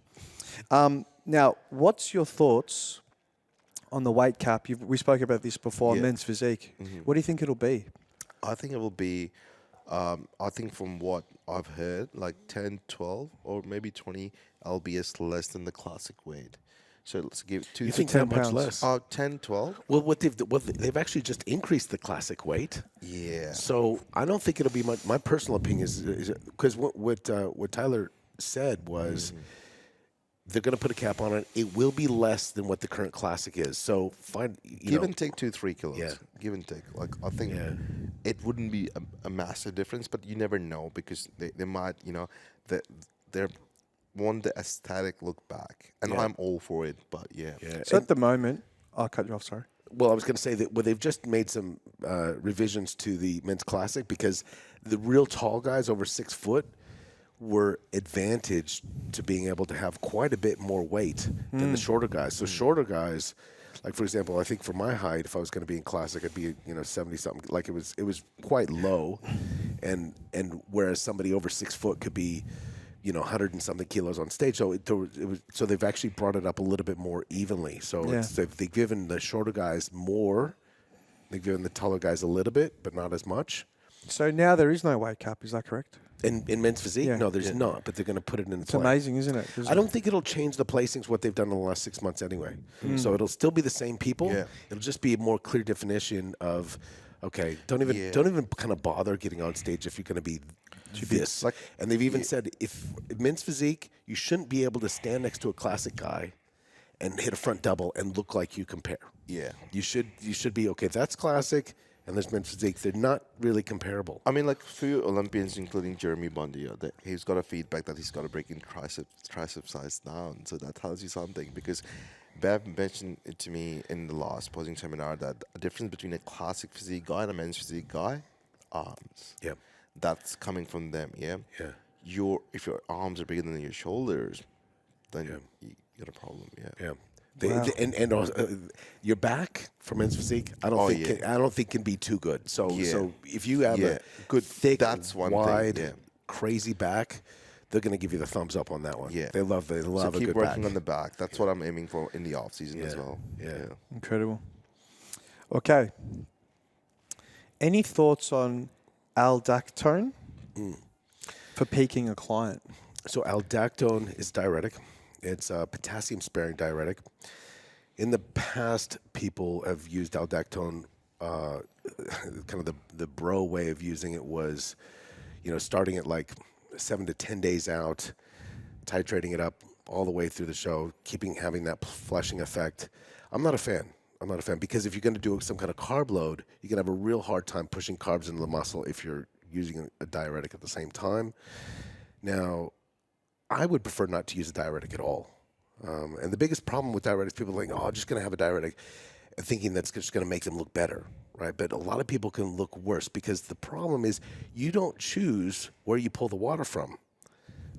Now, what's your thoughts on the weight cap? We spoke about this before on Yeah. Men's Physique. Mhm. What do you think it'll be? I think it will be, I think from what I've heard, like 10, 12, or maybe 20 lbs less than the classic weight. So let's give two You to think 10 that much pounds. less? 10, 12. Well, they've actually just increased the classic weight. Yeah. So I don't think it'll be much. My personal opinion is because what Tyler said was they're going to put a cap on it. It will be less than what the current classic is. So Give and take 2-3 kilos. Yeah. Give and take. Like I think Yeah. it wouldn't be a massive difference, but you never know because they might, they're want the aesthetic look back, and Yeah. I'm all for it. But yeah, Yeah. So at the moment, I'll cut you off, sorry. Well, I was going to say that they've just made some revisions to the men's classic because the real tall guys over 6 foot were advantaged to being able to have quite a bit more weight than the shorter guys. So shorter guys, like for example, I think for my height, if I was going to be in classic, I'd be 70 something. Like it was quite low, and whereas somebody over 6 foot could be 100 and something kilos on stage. So so they've actually brought it up a little bit more evenly. So Yeah. they've given the shorter guys more. They've given the taller guys a little bit, but not as much. So now there is no weight cap, is that correct? In Men's Physique, Yeah. no, there's not, but they're going to put it in It's play. amazing, isn't it? I don't think it'll change the placings what they've done in the last 6 months anyway. So it'll still be the same people. Yeah. It'll just be a more clear definition of okay, don't even kind of bother getting on stage if you're going to be this. like- And they've even said if Men's Physique, you shouldn't be able to stand next to a classic guy and hit a front double and look like you compare. yeah. You should be okay. That's classic, and there's Men's Physique. They're not really comparable. I mean, like few Olympians, including Jeremy Bondia, he's got a feedback that he's got to break in tricep size down. So that tells you something because Bev mentioned it to me in the last posing seminar that a difference between a classic physique guy and a men's physique guy, arms. Yeah. That's coming from them. Yeah. Yeah. If your arms are bigger than your shoulders, then you got a problem. Yeah. Yeah. Wow. And also, your back for Men's Physique, I don't think can be too good. So if you have a good, thick, that's one wide, thing. Yeah. crazy back, they're going to give you the thumbs up on that one. Yeah. They love So a keep good working back. on the back. That's what I'm aiming for in the off season as Yeah. well. Yeah. Incredible. Okay. Any thoughts on ALDACTONE for peaking a client? So ALDACTONE is diuretic. It's a potassium-sparing diuretic. In the past, people have used ALDACTONE. Kind of the bro way of using it was, starting at like 7 to 10 days out, titrating it up all the way through the show, having that flushing effect. I'm not a fan because if you're going to do some kind of carb load, you're going to have a real hard time pushing carbs into the muscle if you're using a diuretic at the same time. Now, I would prefer not to use a diuretic at all. And the biggest problem with diuretics, people are like, I'm just going to have a diuretic, thinking that's just going to make them look better, right? But a lot of people can look worse because the problem is you don't choose where you pull the water from.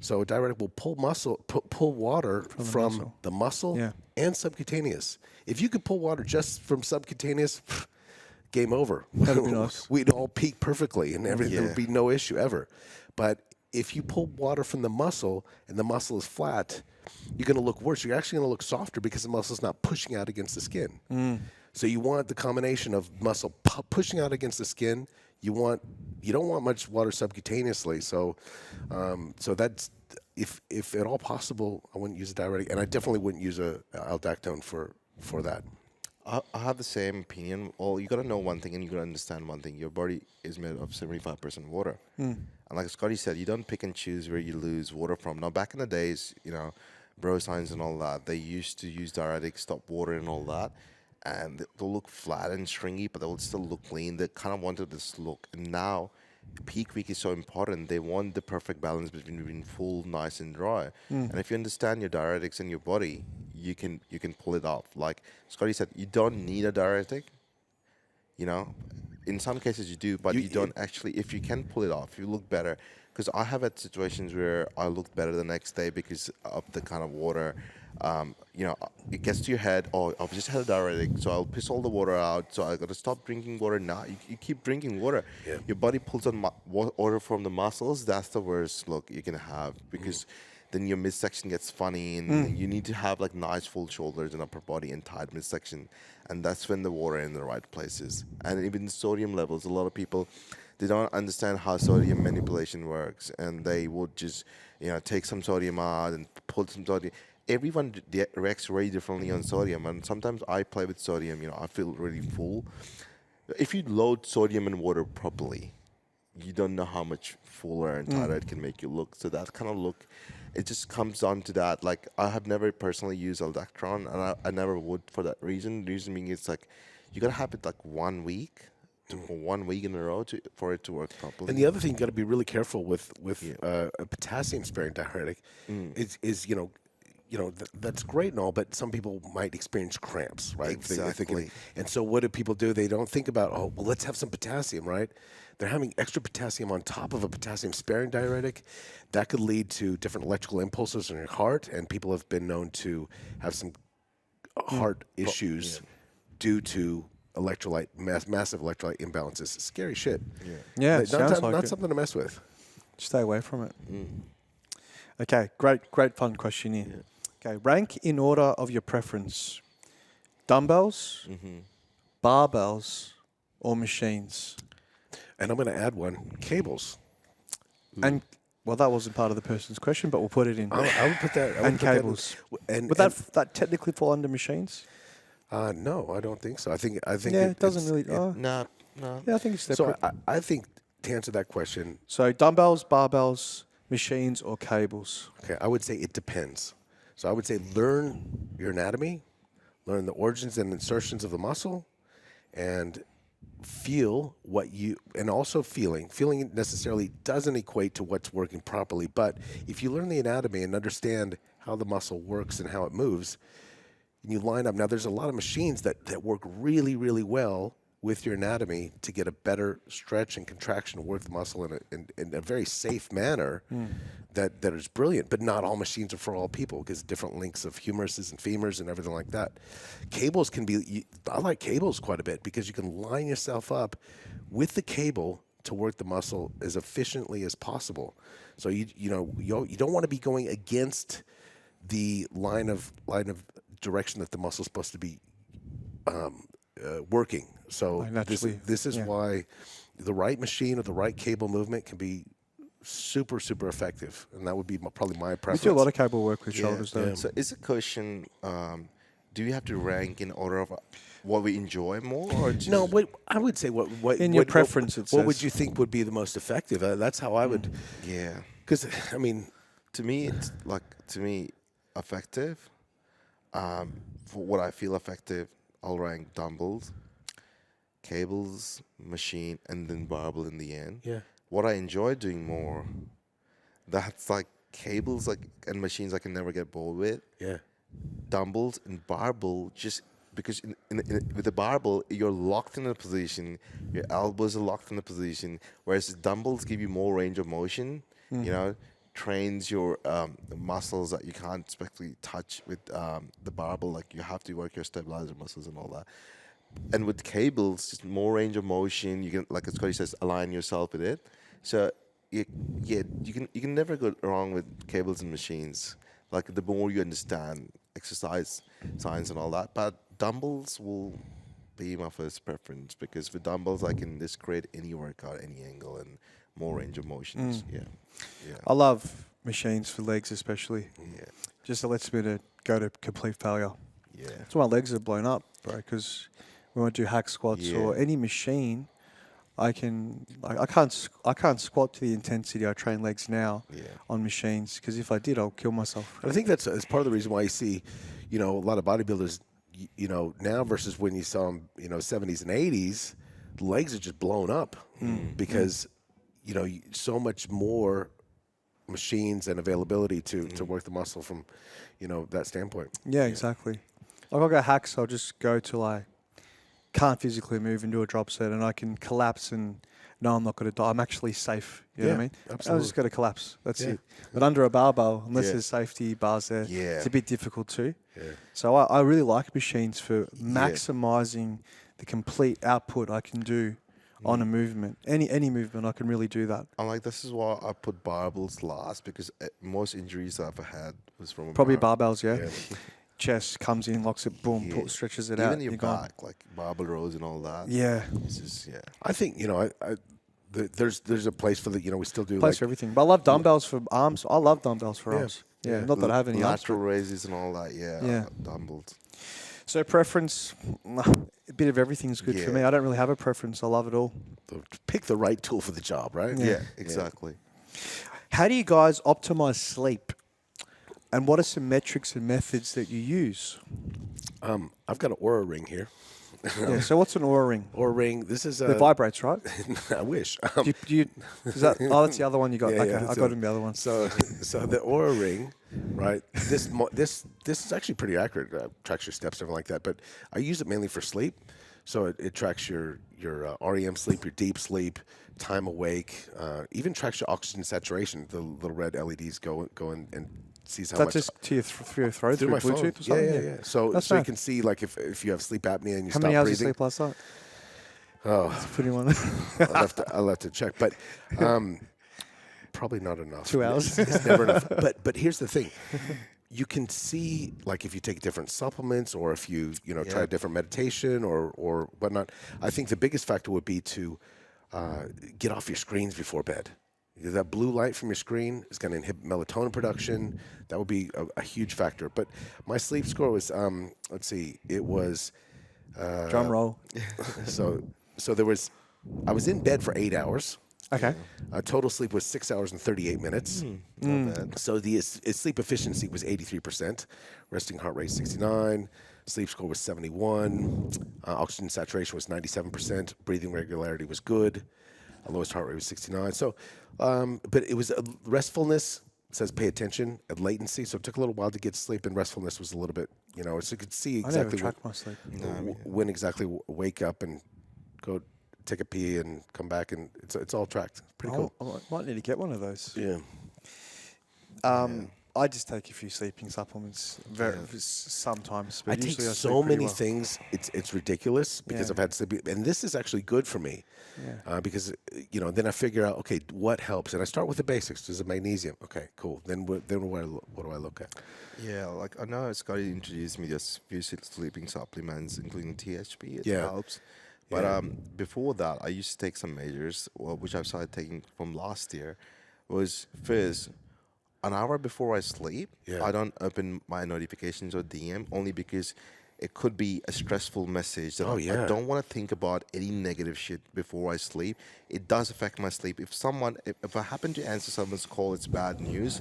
So a diuretic will pull water from the muscle and subcutaneous. If you could pull water just from subcutaneous, game over. That'd be nice. We'd all peak perfectly and everything. There would be no issue ever. But if you pull water from the muscle and the muscle is flat, you're going to look worse. You're actually going to look softer because the muscle's not pushing out against the skin. So you want the combination of muscle pushing out against the skin. You don't want much water subcutaneously. So that's if at all possible, I wouldn't use a diuretic, and I definitely wouldn't use a ALDACTONE for that. I have the same opinion. Well, you got to know one thing and you got to understand one thing. Your body is made of 75% water. And like Scotty said, you don't pick and choose where you lose water from. Now, back in the days, bro science and all that, they used to use diuretics, stop water and all that. And they'll look flat and stringy, but they'll still look clean. They kind of wanted this look. And now, peak week is so important. They want the perfect balance between being full, nice, and dry. And if you understand your diuretics in your body, you can pull it off. Like Scotty said, you don't need a diuretic. In some cases you do, but you don't actually. If you can pull it off, you look better. Because I have had situations where I looked better the next day because of the kind of water. It gets to your head. Oh, I've just had a diuretic, so I'll piss all the water out. So I got to stop drinking water now. You keep drinking water. Yeah. Your body pulls on water from the muscles. That's the worst look you can have because then your midsection gets funny, and you need to have like nice full shoulders and upper body and tight midsection, and that's when the water in the right places. And even the sodium levels. A lot of people, they don't understand how sodium manipulation works, and they would just take some sodium out and pull some sodium. Everyone reacts very differently on sodium, and sometimes I play with sodium. I feel really full. If you load sodium and water properly, you don't know how much fuller and tighter it can make you look. So that kind of look, it just comes down to that. Like, I have never personally used ALDACTONE, and I never would for that reason. The reason being, it's like you gotta have it like 1 week, for 1 week in a row for it to work properly. And the other thing you got to be really careful with a potassium sparing diuretic is that's great and all, but some people might experience cramps, right? Exactly. And so what do people do? They don't think about, oh, well, let's have some potassium, right? They're having extra potassium on top of a potassium sparing diuretic. That could lead to different electrical impulses in your heart, and people have been known to have some heart issues due to massive electrolyte imbalances. Scary shit. Yeah, it sounds like not it. something to mess with. Stay away from it. Okay, great fun question here. Okay, rank in order of your preference: dumbbells, barbells, or machines. And I'm going to add one: cables. And well, that wasn't part of the person's question, but we'll put it in. I would put that. And cables. Would that technically fall under machines? No, I don't think so. I think Yeah, it doesn't really. No. Yeah, I think it's separate. So I think to answer that question, So dumbbells, barbells, machines, or cables. okay, I would say it depends. So I would say learn your anatomy, learn the origins and insertions of the muscle, and feel what you, and also feeling necessarily doesn't equate to what's working properly, but if you learn the anatomy and understand how the muscle works and how it moves, and you line up. Now there's a lot of machines that work really, really well with your anatomy to get a better stretch and contraction to work the muscle in a very safe manner that is brilliant. But not all machines are for all people because different lengths of humeruses and femurs and everything like that. Cables can be, I like cables quite a bit because you can line yourself up with the cable to work the muscle as efficiently as possible. So you don't want to be going against the line of direction that the muscle is supposed to be working. So this is why the right machine or the right cable movement can be super, super effective, and that would be probably my preference. We do a lot of cable work with shoulders, though. So is the question, do you have to rank in order of what we enjoy more? Or just No, I would say what In your preference, it what would says. you think would be the most effective? That's how I would. Yeah. Because I mean, To me, it's effective. For what I feel effective, I'll rank dumbbells, cables, machine, and then barbell in the end. yeah. What I enjoy doing more, that's like cables and machines I can never get bored with. Yeah. Dumbbells and barbell, just because with the barbell, you're locked in a position, your elbows are locked in a position, whereas the dumbbells give you more range of motion, trains your muscles that you can't especially touch with the barbell. Like, you have to work your stabilizer muscles and all that. And with cables, just more range of motion. You can, like Scotty says, align yourself with it. So you can never go wrong with cables and machines. Like, the more you understand exercise science and all that. But dumbbells will be my first preference, because with dumbbells I can just create any workout, any angle, and more range of motions. Yeah. I love machines for legs, especially. Yeah. Just it lets me to go to complete failure. Yeah. That's why my legs are blown up, bro. Because when I do hack squats or any machine, I can't squat to the intensity I train legs now on machines. Because if I did, I'll kill myself. And I think that's part of the reason why you see, a lot of bodybuilders, now versus when you saw them, 70s and 80s, the legs are just blown up because, so much more machines and availability to work the muscle from, that standpoint. Yeah, exactly. Like I'll go hacks, I'll just go to can't physically move and do a drop set, and I can collapse and no, I'm not going to die. I'm actually safe. You know what I mean? Absolutely. I'm just going to collapse. That's it. But under a barbell, unless there's safety bars there, Yeah. it's a bit difficult too. Yeah. So I really like machines for maximizing the complete output I can do on a movement. Any movement, I can really do that. I'm like, this is why I put barbells last, because most injuries I've ever had was from Probably barbell. barbells, yeah. Chest comes in, locks it, boom, stretches it out. Even your you're gone. back, like barbell rows and all that. Yeah. It's just, I think, there's a place for the, we still do Place for everything. But I love dumbbells for arms. I love dumbbells for arms. Yeah, not that I have any arms. lateral raises and all that. Yeah. Dumbbells. So preference, a bit of everything's good for me. I don't really have a preference. I love it all. Pick the right tool for the job, right? Yeah, exactly. How do you guys optimize sleep? And what are some metrics and methods that you use? I've got an Aura ring here. So what's an Aura ring? Aura ring. This is It vibrates, right? I wish. Is that? Oh, that's the other one you got. Yeah, Okay, yeah. I got him the other one. So the Aura ring, right? This is actually pretty accurate. Tracks your steps, everything like that. But I use it mainly for sleep. So it tracks your REM sleep, your deep sleep, time awake, even tracks your oxygen saturation. The little red LEDs go in and sees how That much. just to your through your throat through through my phone. Bluetooth or something. Yeah. So That's you mad. can see like if you have sleep apnea and you How stop many hours breathing. did you sleep last night? Oh, Put him on. I'll have to check, but probably not enough. 2 hours. It's never enough. But here's the thing. You can see, like, if you take different supplements or if you try a different meditation or whatnot. I think the biggest factor would be to get off your screens before bed. That blue light from your screen is going to inhibit melatonin production. That would be a huge factor. But my sleep score was, let's see, it was. Drum roll. So I was in bed for 8 hours. Okay. Total sleep was 6 hours and 38 minutes. Not bad. So the sleep efficiency was 83%, resting heart rate 69, sleep score was 71, oxygen saturation was 97%, breathing regularity was good, lowest heart rate was 69. So, but it was restfulness. It says pay attention at latency, so it took a little while to get sleep, and restfulness was a little bit, so you could see I never exactly track my sleep. when exactly wake up and go take a pee and come back, and it's all tracked. Pretty cool. I might need to get one of those. Yeah. I just take a few sleeping supplements sometimes. But I take usually I so sleep pretty many well. things. It's ridiculous because Yeah. I've had sleep, and this is actually good for me because then I figure out what helps, and I start with the basics. There's a magnesium. Okay, cool. Then what do I look at? Yeah, like I know Scotty introduced me to a few sleeping supplements, including THP. It Yeah. helps. But before that, I used to take some measures, which I started taking from last year. Was first, an hour before I sleep, I don't open my notifications or DM, only because it could be a stressful message that I don't want to think about any negative shit before I sleep. It does affect my sleep. If I happen to answer someone's call, it's bad news.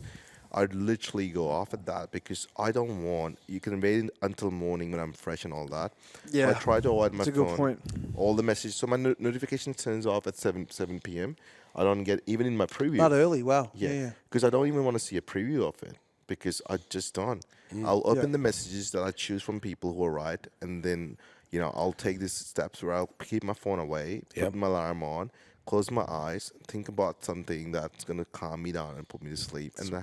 I'd literally go off at that because I don't want. You can wait until morning when I'm fresh and all that. Yeah, So I try to avoid my that's a phone. good point. All the messages. So my notification turns off at 7 p.m. I don't get even in my preview. Not early. Wow. Yeah. Because I don't even want to see a preview of it because I just don't. I'll open the messages that I choose from people who are right, and then I'll take these steps where I'll keep my phone away, put my alarm on, close my eyes, think about something that's gonna calm me down and put me to sleep. And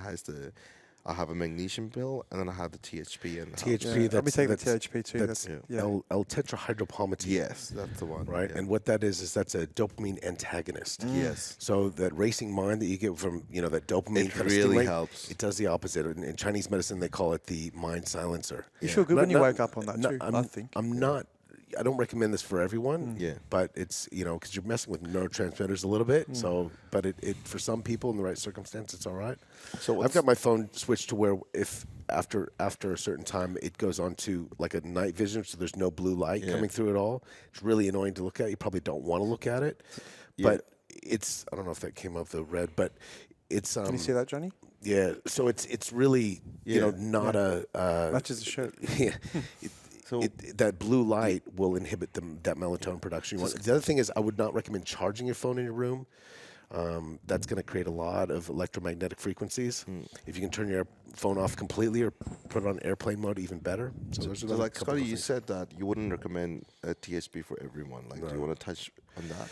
I have a magnesium pill, and then I have the THP and THP. Let me take the THP too. That's yeah. L-tetrahydropalmitine. Yes, that's the one. Right, Yeah. and what that is that's a dopamine antagonist. Yes. So that racing mind that you get from that dopamine It kind of really stimulate, helps. It does the opposite. In Chinese medicine, they call it the mind silencer. You feel good when you wake up on that too. I'm I think. I'm not. I don't recommend this for everyone. Yeah. But it's, because you're messing with neurotransmitters a little bit. So, but it for some people in the right circumstance, it's all right. So I've got my phone switched to where if after a certain time it goes on to like a night vision, so there's no blue light coming through at all. It's really annoying to look at. You probably don't want to look at it. But it's, I don't know if that came out the red, but it's Can you see that, Johnny? yeah. So it's really not a Matches the shirt. yeah. So That blue light will inhibit that melatonin production. The other thing is, I would not recommend charging your phone in your room. That's going to create a lot of electromagnetic frequencies. If you can turn your phone off completely or put it on airplane mode, even better. So like Scotty, you said that you wouldn't recommend a THP for everyone. Like, do you want to touch on that?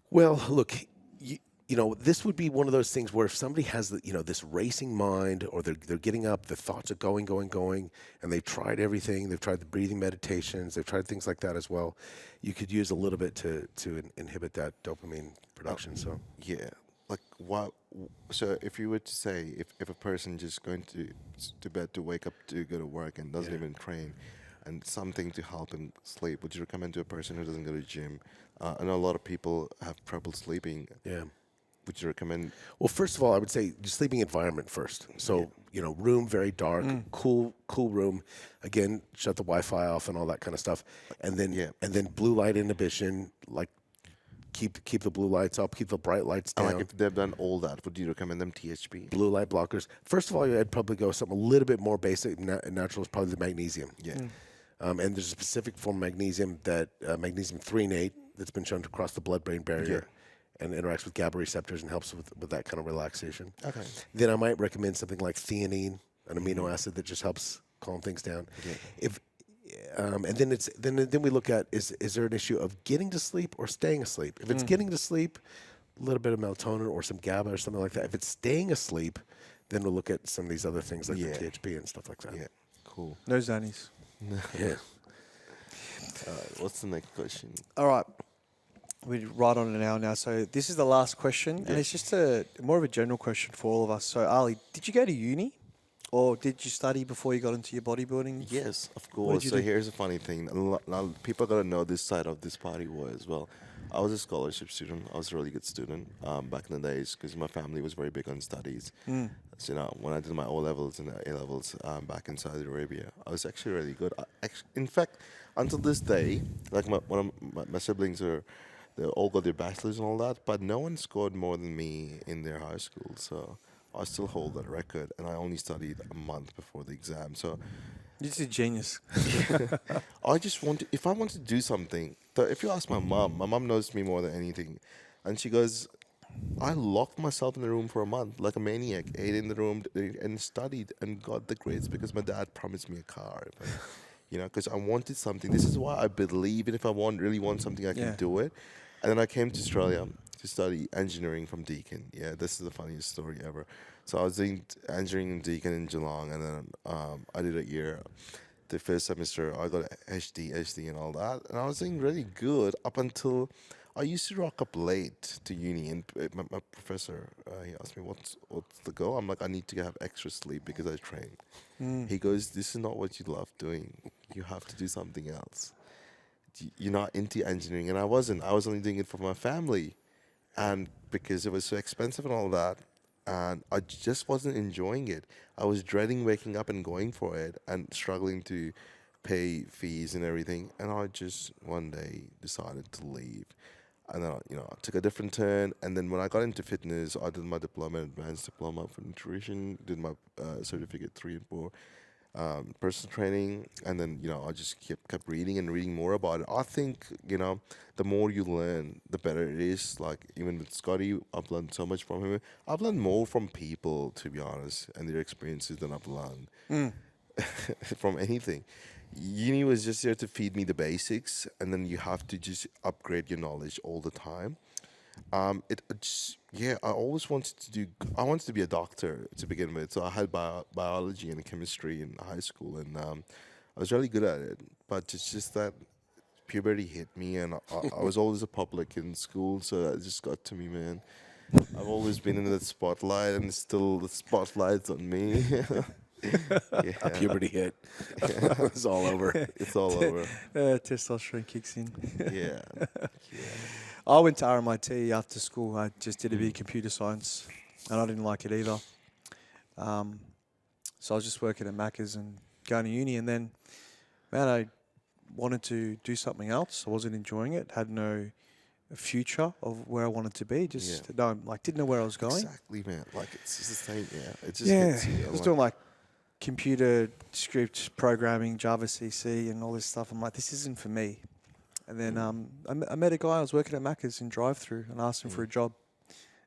Well, look, this would be one of those things where if somebody has this racing mind, or they're getting up, the thoughts are going, and they've tried everything. They've tried the breathing meditations. They've tried things like that as well. You could use a little bit to inhibit that dopamine production. So yeah, like what? So if you were to say if a person just going to bed to wake up to go to work and doesn't even train, and something to help him sleep, would you recommend to a person who doesn't go to the gym? I know a lot of people have trouble sleeping. yeah. Would you recommend? Well, first of all, I would say sleeping environment first. So, room very dark, cool room. Again, shut the Wi-Fi off and all that kind of stuff. And then blue light inhibition, like keep the blue lights up, keep the bright lights down. Like if they've done all that, would you recommend them THP? Blue light blockers. First of all, I'd probably go something a little bit more basic and natural is probably the magnesium. Yeah. And there's a specific form of magnesium that magnesium threonate that's been shown to cross the blood-brain barrier. And interacts with GABA receptors and helps with that kind of relaxation. Okay. Then I might recommend something like theanine, an amino acid that just helps calm things down. Yeah. And then we look at is there an issue of getting to sleep or staying asleep? If it's getting to sleep, a little bit of melatonin or some GABA or something like that. If it's staying asleep, then we'll look at some of these other things like the THP and stuff like that. Yeah. Cool. No Xannies. Yeah. What's the next question? All right. We're right on an hour now. So this is the last question, and it's just more of a general question for all of us. So Ali, did you go to uni, or did you study before you got into your bodybuilding? Yes, of What course. did you So do? here's a funny thing. People got to know this side of this party was as well. I was a scholarship student. I was a really good student back in the days because my family was very big on studies. So, when I did my O levels and A levels back in Saudi Arabia, I was actually really good. In fact, until this day, like my siblings they all got their bachelors and all that, but no one scored more than me in their high school. So I still hold that record, and I only studied a month before the exam. So You're just a genius. I just if I want to do something, if you ask my mom knows me more than anything, and she goes, I locked myself in the room for a month like a maniac, ate in the room and studied and got the grades because my dad promised me a car. Because I wanted something. This is why I believe, and if I really want something, I can do it. And then I came to Australia to study engineering from Deakin. Yeah, this is the funniest story ever. So I was doing engineering in Deakin in Geelong, and then I did a year. The first semester, I got HD, and all that. And I was doing really good up until I used to rock up late to uni. And my professor, he asked me, what's the goal? I'm like, I need to have extra sleep because I train. He goes, this is not what you love doing. You have to do something else. You're not into engineering. And I wasn't. I was only doing it for my family. And because it was so expensive and all that. And I just wasn't enjoying it. I was dreading waking up and going for it and struggling to pay fees and everything. And I just one day decided to leave. And then, I took a different turn. And then when I got into fitness, I did my diploma, advanced diploma for nutrition, did my certificate 3 and 4. Personal training, and then I just kept reading and reading more about it. I think the more you learn, the better it is. Like even with Scotty, I've learned so much from him. I've learned more from people, to be honest, and their experiences than I've learned from anything. Uni was just there to feed me the basics, and then you have to just upgrade your knowledge all the time. I always wanted I wanted to be a doctor to begin with. So I had biology and chemistry in high school, and I was really good at it. But it's just that puberty hit me, and I was always a public in school, so that just got to me, man. I've always been in the spotlight, and still the spotlight's on me. Yeah. Puberty hit. It's all over. It's all over. Testosterone kicks in. Yeah. Yeah. I went to RMIT after school. I just did a bit of computer science, and I didn't like it either. So I was just working at Macca's and going to uni, and then, man, I wanted to do something else. I wasn't enjoying it. Had no future of where I wanted to be. Just didn't know where I was going. Exactly, man. Like it's just the same. Yeah. It just Yeah, hits you. I I'm was like, doing like computer script programming, Java CC, and all this stuff. I'm like, this isn't for me. And then I met a guy. I was working at Macca's in drive-through, and asked him for a job.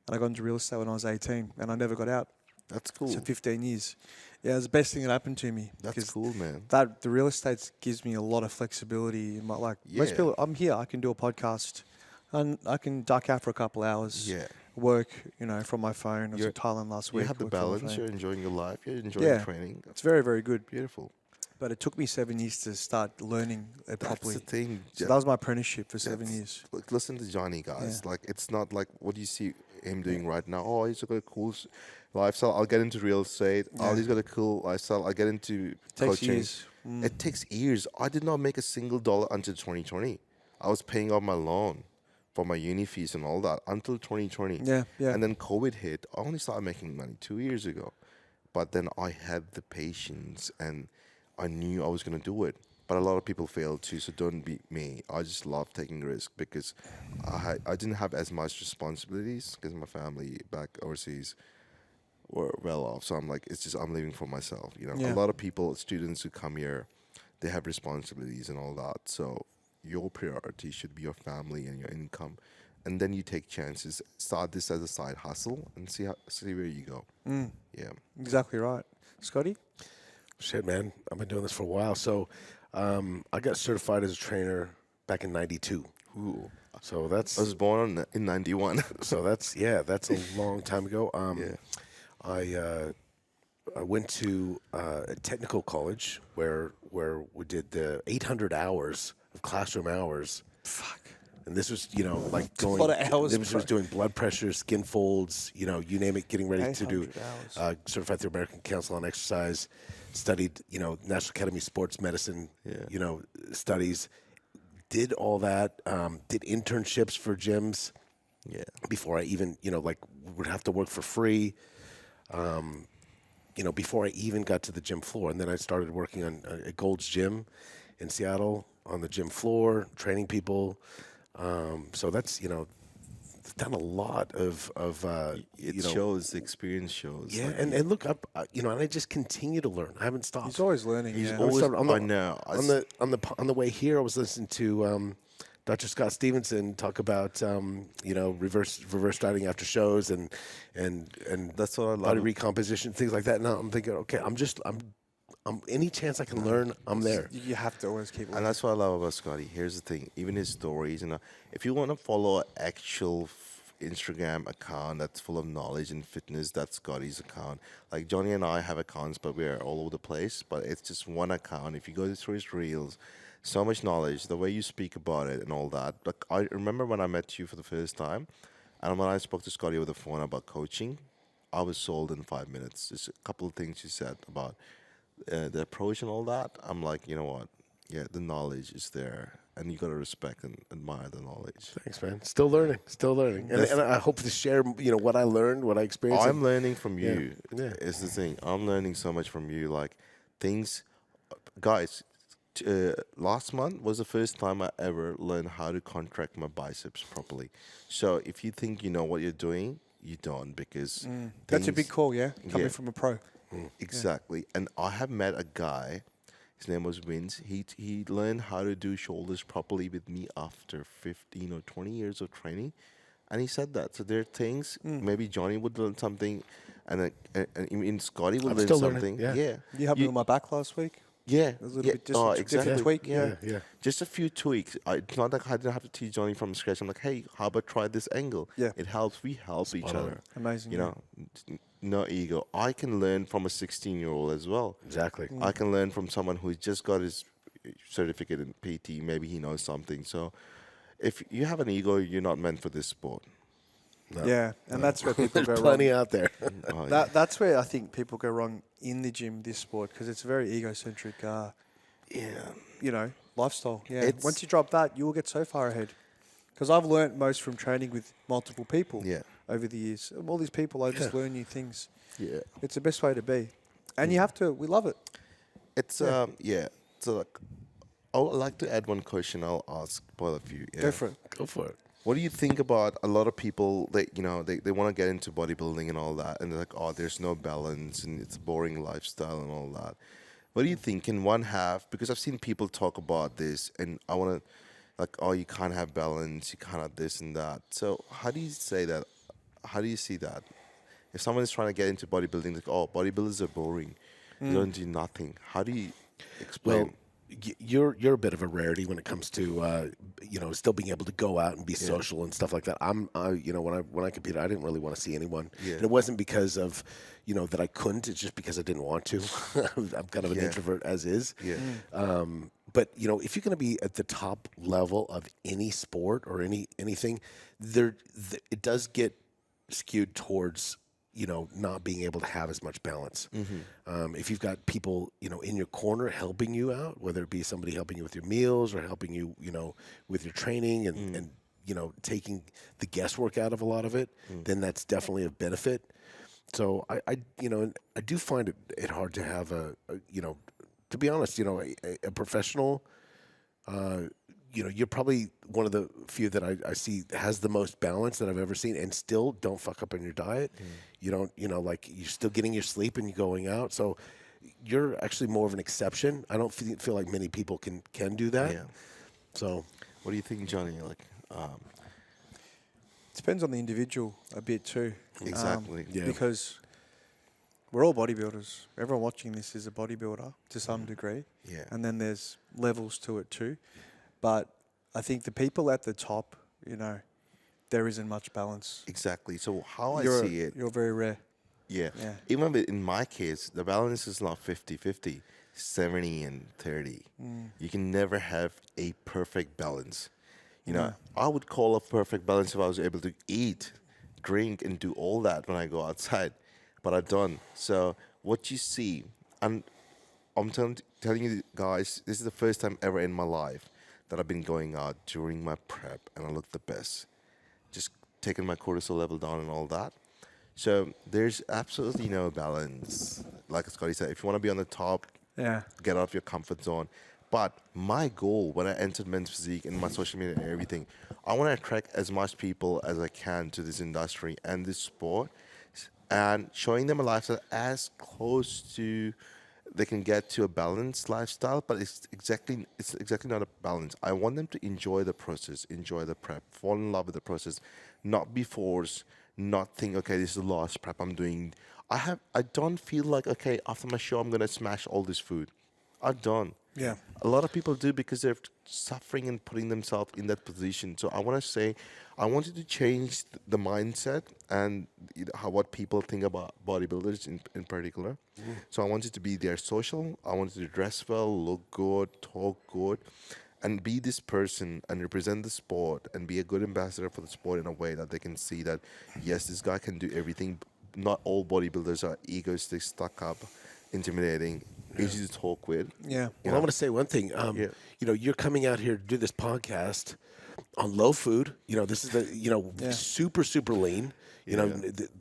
And I got into real estate when I was 18, and I never got out. That's cool. So 15 years. Yeah, it was the best thing that happened to me. That's because cool, man. the real estate gives me a lot of flexibility. Most Yeah. people, I'm here. I can do a podcast, and I can duck out for a couple hours. Yeah. Work, from my phone. I was You're- in Thailand last You week. have the worked from my balance. phone. You're enjoying your life. You're enjoying Yeah. training. It's very, very good. Beautiful. But it took me 7 years to start learning it That's properly. the thing. So that was my apprenticeship for 7 That's- years. Like, listen to Johnny, guys. Yeah. Like, it's not like what you see him doing right now. Oh, he's got a cool lifestyle. I'll get into real estate. Oh, Yeah. he's got a cool lifestyle. I'll get into Takes coaching. years. It takes years. I did not make a single dollar until 2020. I was paying off my loan for my uni fees and all that until 2020. Yeah, yeah. And then COVID hit. I only started making money 2 years ago. But then I had the patience and I knew I was going to do it. But a lot of people fail too, so don't be me. I just love taking risk because I didn't have as much responsibilities because my family back overseas were well off. So I'm like, I'm living for myself. Yeah. A lot of people, students who come here, they have responsibilities and all that. So your priority should be your family and your income, and then you take chances. Start this as a side hustle and see where you go. Yeah. Exactly right. Scotty? Shit, man. I've been doing this for a while. So I got certified as a trainer back in 92. Ooh. So that's I was born in 91. so that's a long time ago. Yeah. I went to a technical college where we did the 800 hours of classroom hours. Fuck. And this was, like going. a lot of hours, This was bro. doing blood pressure, skin folds, you name it, getting ready to do 800 hours. certified through American Council on Exercise, studied, National Academy of Sports Medicine, studies, did all that, did internships for gyms Yeah. before I even, would have to work for free, before I even got to the gym floor. And then I started working on at Gold's Gym in Seattle on the gym floor, training people. So that's, done a lot of It shows, the experience shows. yeah, like, and look up, and I just continue to learn. I haven't stopped. He's always learning. he's yeah. always, started on the- I know. On the way here, I was listening to Dr. Scott Stevenson talk about reverse dieting after shows and That's what I body love. recomposition, things like that. And I'm thinking, okay, I'm any chance I can learn, I'm there. You have to always keep And learning. that's what I love about Scotty. Here's the thing, even his stories, if you want to follow an actual Instagram account that's full of knowledge and fitness, that's Scotty's account. Like Johnny and I have accounts, but we're all over the place. But it's just one account. If you go through his reels, so much knowledge, the way you speak about it and all that. Like I remember when I met you for the first time, and when I spoke to Scotty over the phone about coaching, I was sold in 5 minutes. Just a couple of things you said about the approach and all that. I'm like, you know what? Yeah, the knowledge is there, and you got to respect and admire the knowledge. Thanks, man. Still learning. And I hope to share, what I learned, what I experienced. I'm learning from you. Yeah. Is the thing. I'm learning so much from you. Like things, guys. Last month was the first time I ever learned how to contract my biceps properly. So if you think you know what you're doing, you don't, because That's a things- big call, yeah? Coming Yeah. from a pro. Exactly. And I have met a guy, his name was Vince. He learned how to do shoulders properly with me after 15 or 20 years of training. And he said that. So there are things, maybe Johnny would learn something, and even Scotty would I'm learn still learning, something. yeah. You helped me with my back last week. Yeah. It was a little yeah. bit just Oh, a different exactly. tweak. yeah. Just a few tweaks. It's not like I didn't have to teach Johnny from scratch. I'm like, hey, how about try this angle? Yeah. It helps. We help each Spot on. other. Amazing. You know, no ego. I can learn from a 16-year-old as well. Exactly. I can learn from someone who's just got his certificate in PT. Maybe he knows something. So if you have an ego, you're not meant for this sport. No. Yeah, and that's where people There's go plenty wrong. out there. Oh, yeah. That's where I think people go wrong in the gym, this sport, because it's a very egocentric, lifestyle. Yeah, It's- once you drop that, you will get so far ahead. Because I've learnt most from training with multiple people Yeah. over the years. All these people, I just learn new things. Yeah. It's the best way to be, and you have to. We love it. It's yeah. So like, I would like to add one question. I'll ask both of you. Yeah. Go for it. Go for it. What do you think about a lot of people that they want to get into bodybuilding and all that, and they're like, oh, there's no balance and it's a boring lifestyle and all that. What do you think in one half? Because I've seen people talk about this, and I want to like, oh, you can't have balance, you can't have this and that. So how do you say that? How do you see that? If someone is trying to get into bodybuilding, like, oh, bodybuilders are boring, they don't do nothing. How do you explain? Well, you're a bit of a rarity when it comes to still being able to go out and be social and stuff like that. When I competed, I didn't really want to see anyone. Yeah. And it wasn't because of that I couldn't. It's just because I didn't want to. I'm kind of an introvert as is. Yeah. But if you're going to be at the top level of any sport or anything, it does get skewed towards not being able to have as much balance. If you've got people, in your corner helping you out, whether it be somebody helping you with your meals or helping you, with your training and taking the guesswork out of a lot of it, then that's definitely a benefit. So I do find it hard to have to be honest, a professional, you're probably one of the few that I see has the most balance that I've ever seen, and still don't fuck up on your diet. You don't, like you're still getting your sleep and you're going out. So you're actually more of an exception. I don't feel like many people can do that. Yeah. So What do you think, Johnny? Like, Depends on the individual a bit too. exactly. yeah. Because we're all bodybuilders. Everyone watching this is a bodybuilder to some degree. Yeah. And then there's levels to it too. But I think the people at the top, there isn't much balance. Exactly. So how I You're see it, You're very rare. yeah. Yeah. Even in my case, the balance is not 50-50, 70 and 30. You can never have a perfect balance. I would call a perfect balance if I was able to eat, drink, and do all that when I go outside. But I don't. So what you see, and I'm telling you guys, this is the first time ever in my life that I've been going out during my prep and I look the best. Just taking my cortisol level down and all that. So there's absolutely no balance. Like Scotty said, if you want to be on the top, Yeah. get out of your comfort zone. But my goal when I entered Men's Physique and my social media and everything, I want to attract as much people as I can to this industry and this sport, and showing them a lifestyle as close to they can get to a balanced lifestyle, but it's exactly not a balance. I want them to enjoy the process, enjoy the prep, fall in love with the process, not be forced, not think, okay, this is the last prep I'm doing. I don't feel like, okay, after my show I'm gonna smash all this food. I don't. Yeah. A lot of people do because they're suffering and putting themselves in that position. So I want to say, I wanted to change the mindset and what people think about bodybuilders in particular. So I wanted to be their social. I wanted to dress well, look good, talk good, and be this person and represent the sport and be a good ambassador for the sport in a way that they can see that, yes, this guy can do everything. Not all bodybuilders are egoistic, stuck up, intimidating, easy to talk with. Yeah. Well, I want to say one thing. You're coming out here to do this podcast on low food. This is the super, super lean.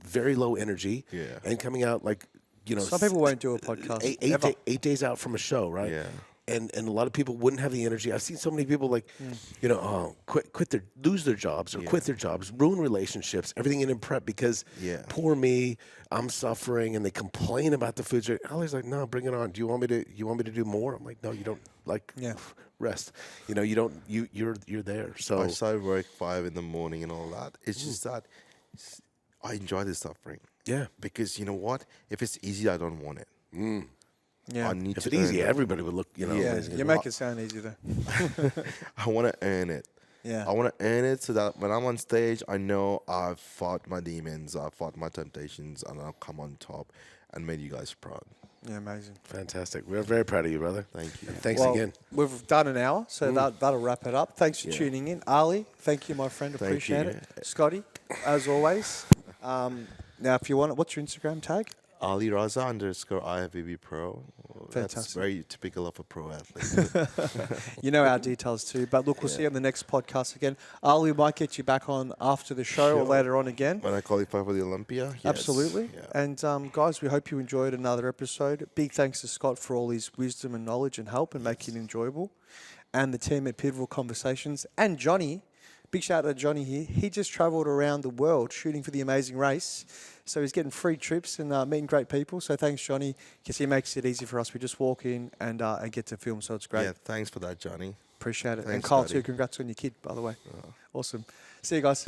Very low energy. Yeah. And coming out like Some people won't do a podcast ever. 8 days out from a show, right? Yeah. And a lot of people wouldn't have the energy. I've seen so many people lose their jobs or quit their jobs, ruin relationships, everything in prep because poor me, I'm suffering, and they complain about the foods. Ali's like, no, bring it on. Do you want me to do more? I'm like, no, you don't. Like, rest. You don't. You're there. So I started work 5 in the morning and all that. It's just that I enjoy the suffering. Yeah. Because you know what? If it's easy, I don't want it. Yeah. I need if to it's easy, earn it. everybody would look. Amazing. You make it sound easy though. I want to earn it. Yeah. I want to earn it so that when I'm on stage, I know I've fought my demons, I've fought my temptations, and I'll come on top and made you guys proud. Yeah, amazing. Fantastic. We're very proud of you, brother. Thank you. Thanks Well, again. We've done an hour, so that'll wrap it up. Thanks for tuning in. Ali, thank you, my friend. Thank Appreciate you. it. Scotty, as always. Now, if you want, what's your Instagram tag? Ali Raza _IFBB Pro. That's Fantastic. very typical of a pro athlete. You know our details too. But look, we'll see you on the next podcast again. Ali, we might get you back on after the show or Sure. later on again. When I qualify for the Olympia, yes. Absolutely. Yeah. And guys, we hope you enjoyed another episode. Big thanks to Scott for all his wisdom and knowledge and help and making it enjoyable. And the team at Pivotal Conversations. And Johnny, big shout out to Johnny here. He just travelled around the world shooting for the Amazing Race. So he's getting free trips and meeting great people. So thanks, Johnny, because he makes it easy for us. We just walk in and get to film. So it's great. Yeah, thanks for that, Johnny. Appreciate it. And Thanks, Kyle buddy. too. Congrats on your kid, by the way. Awesome. See you guys.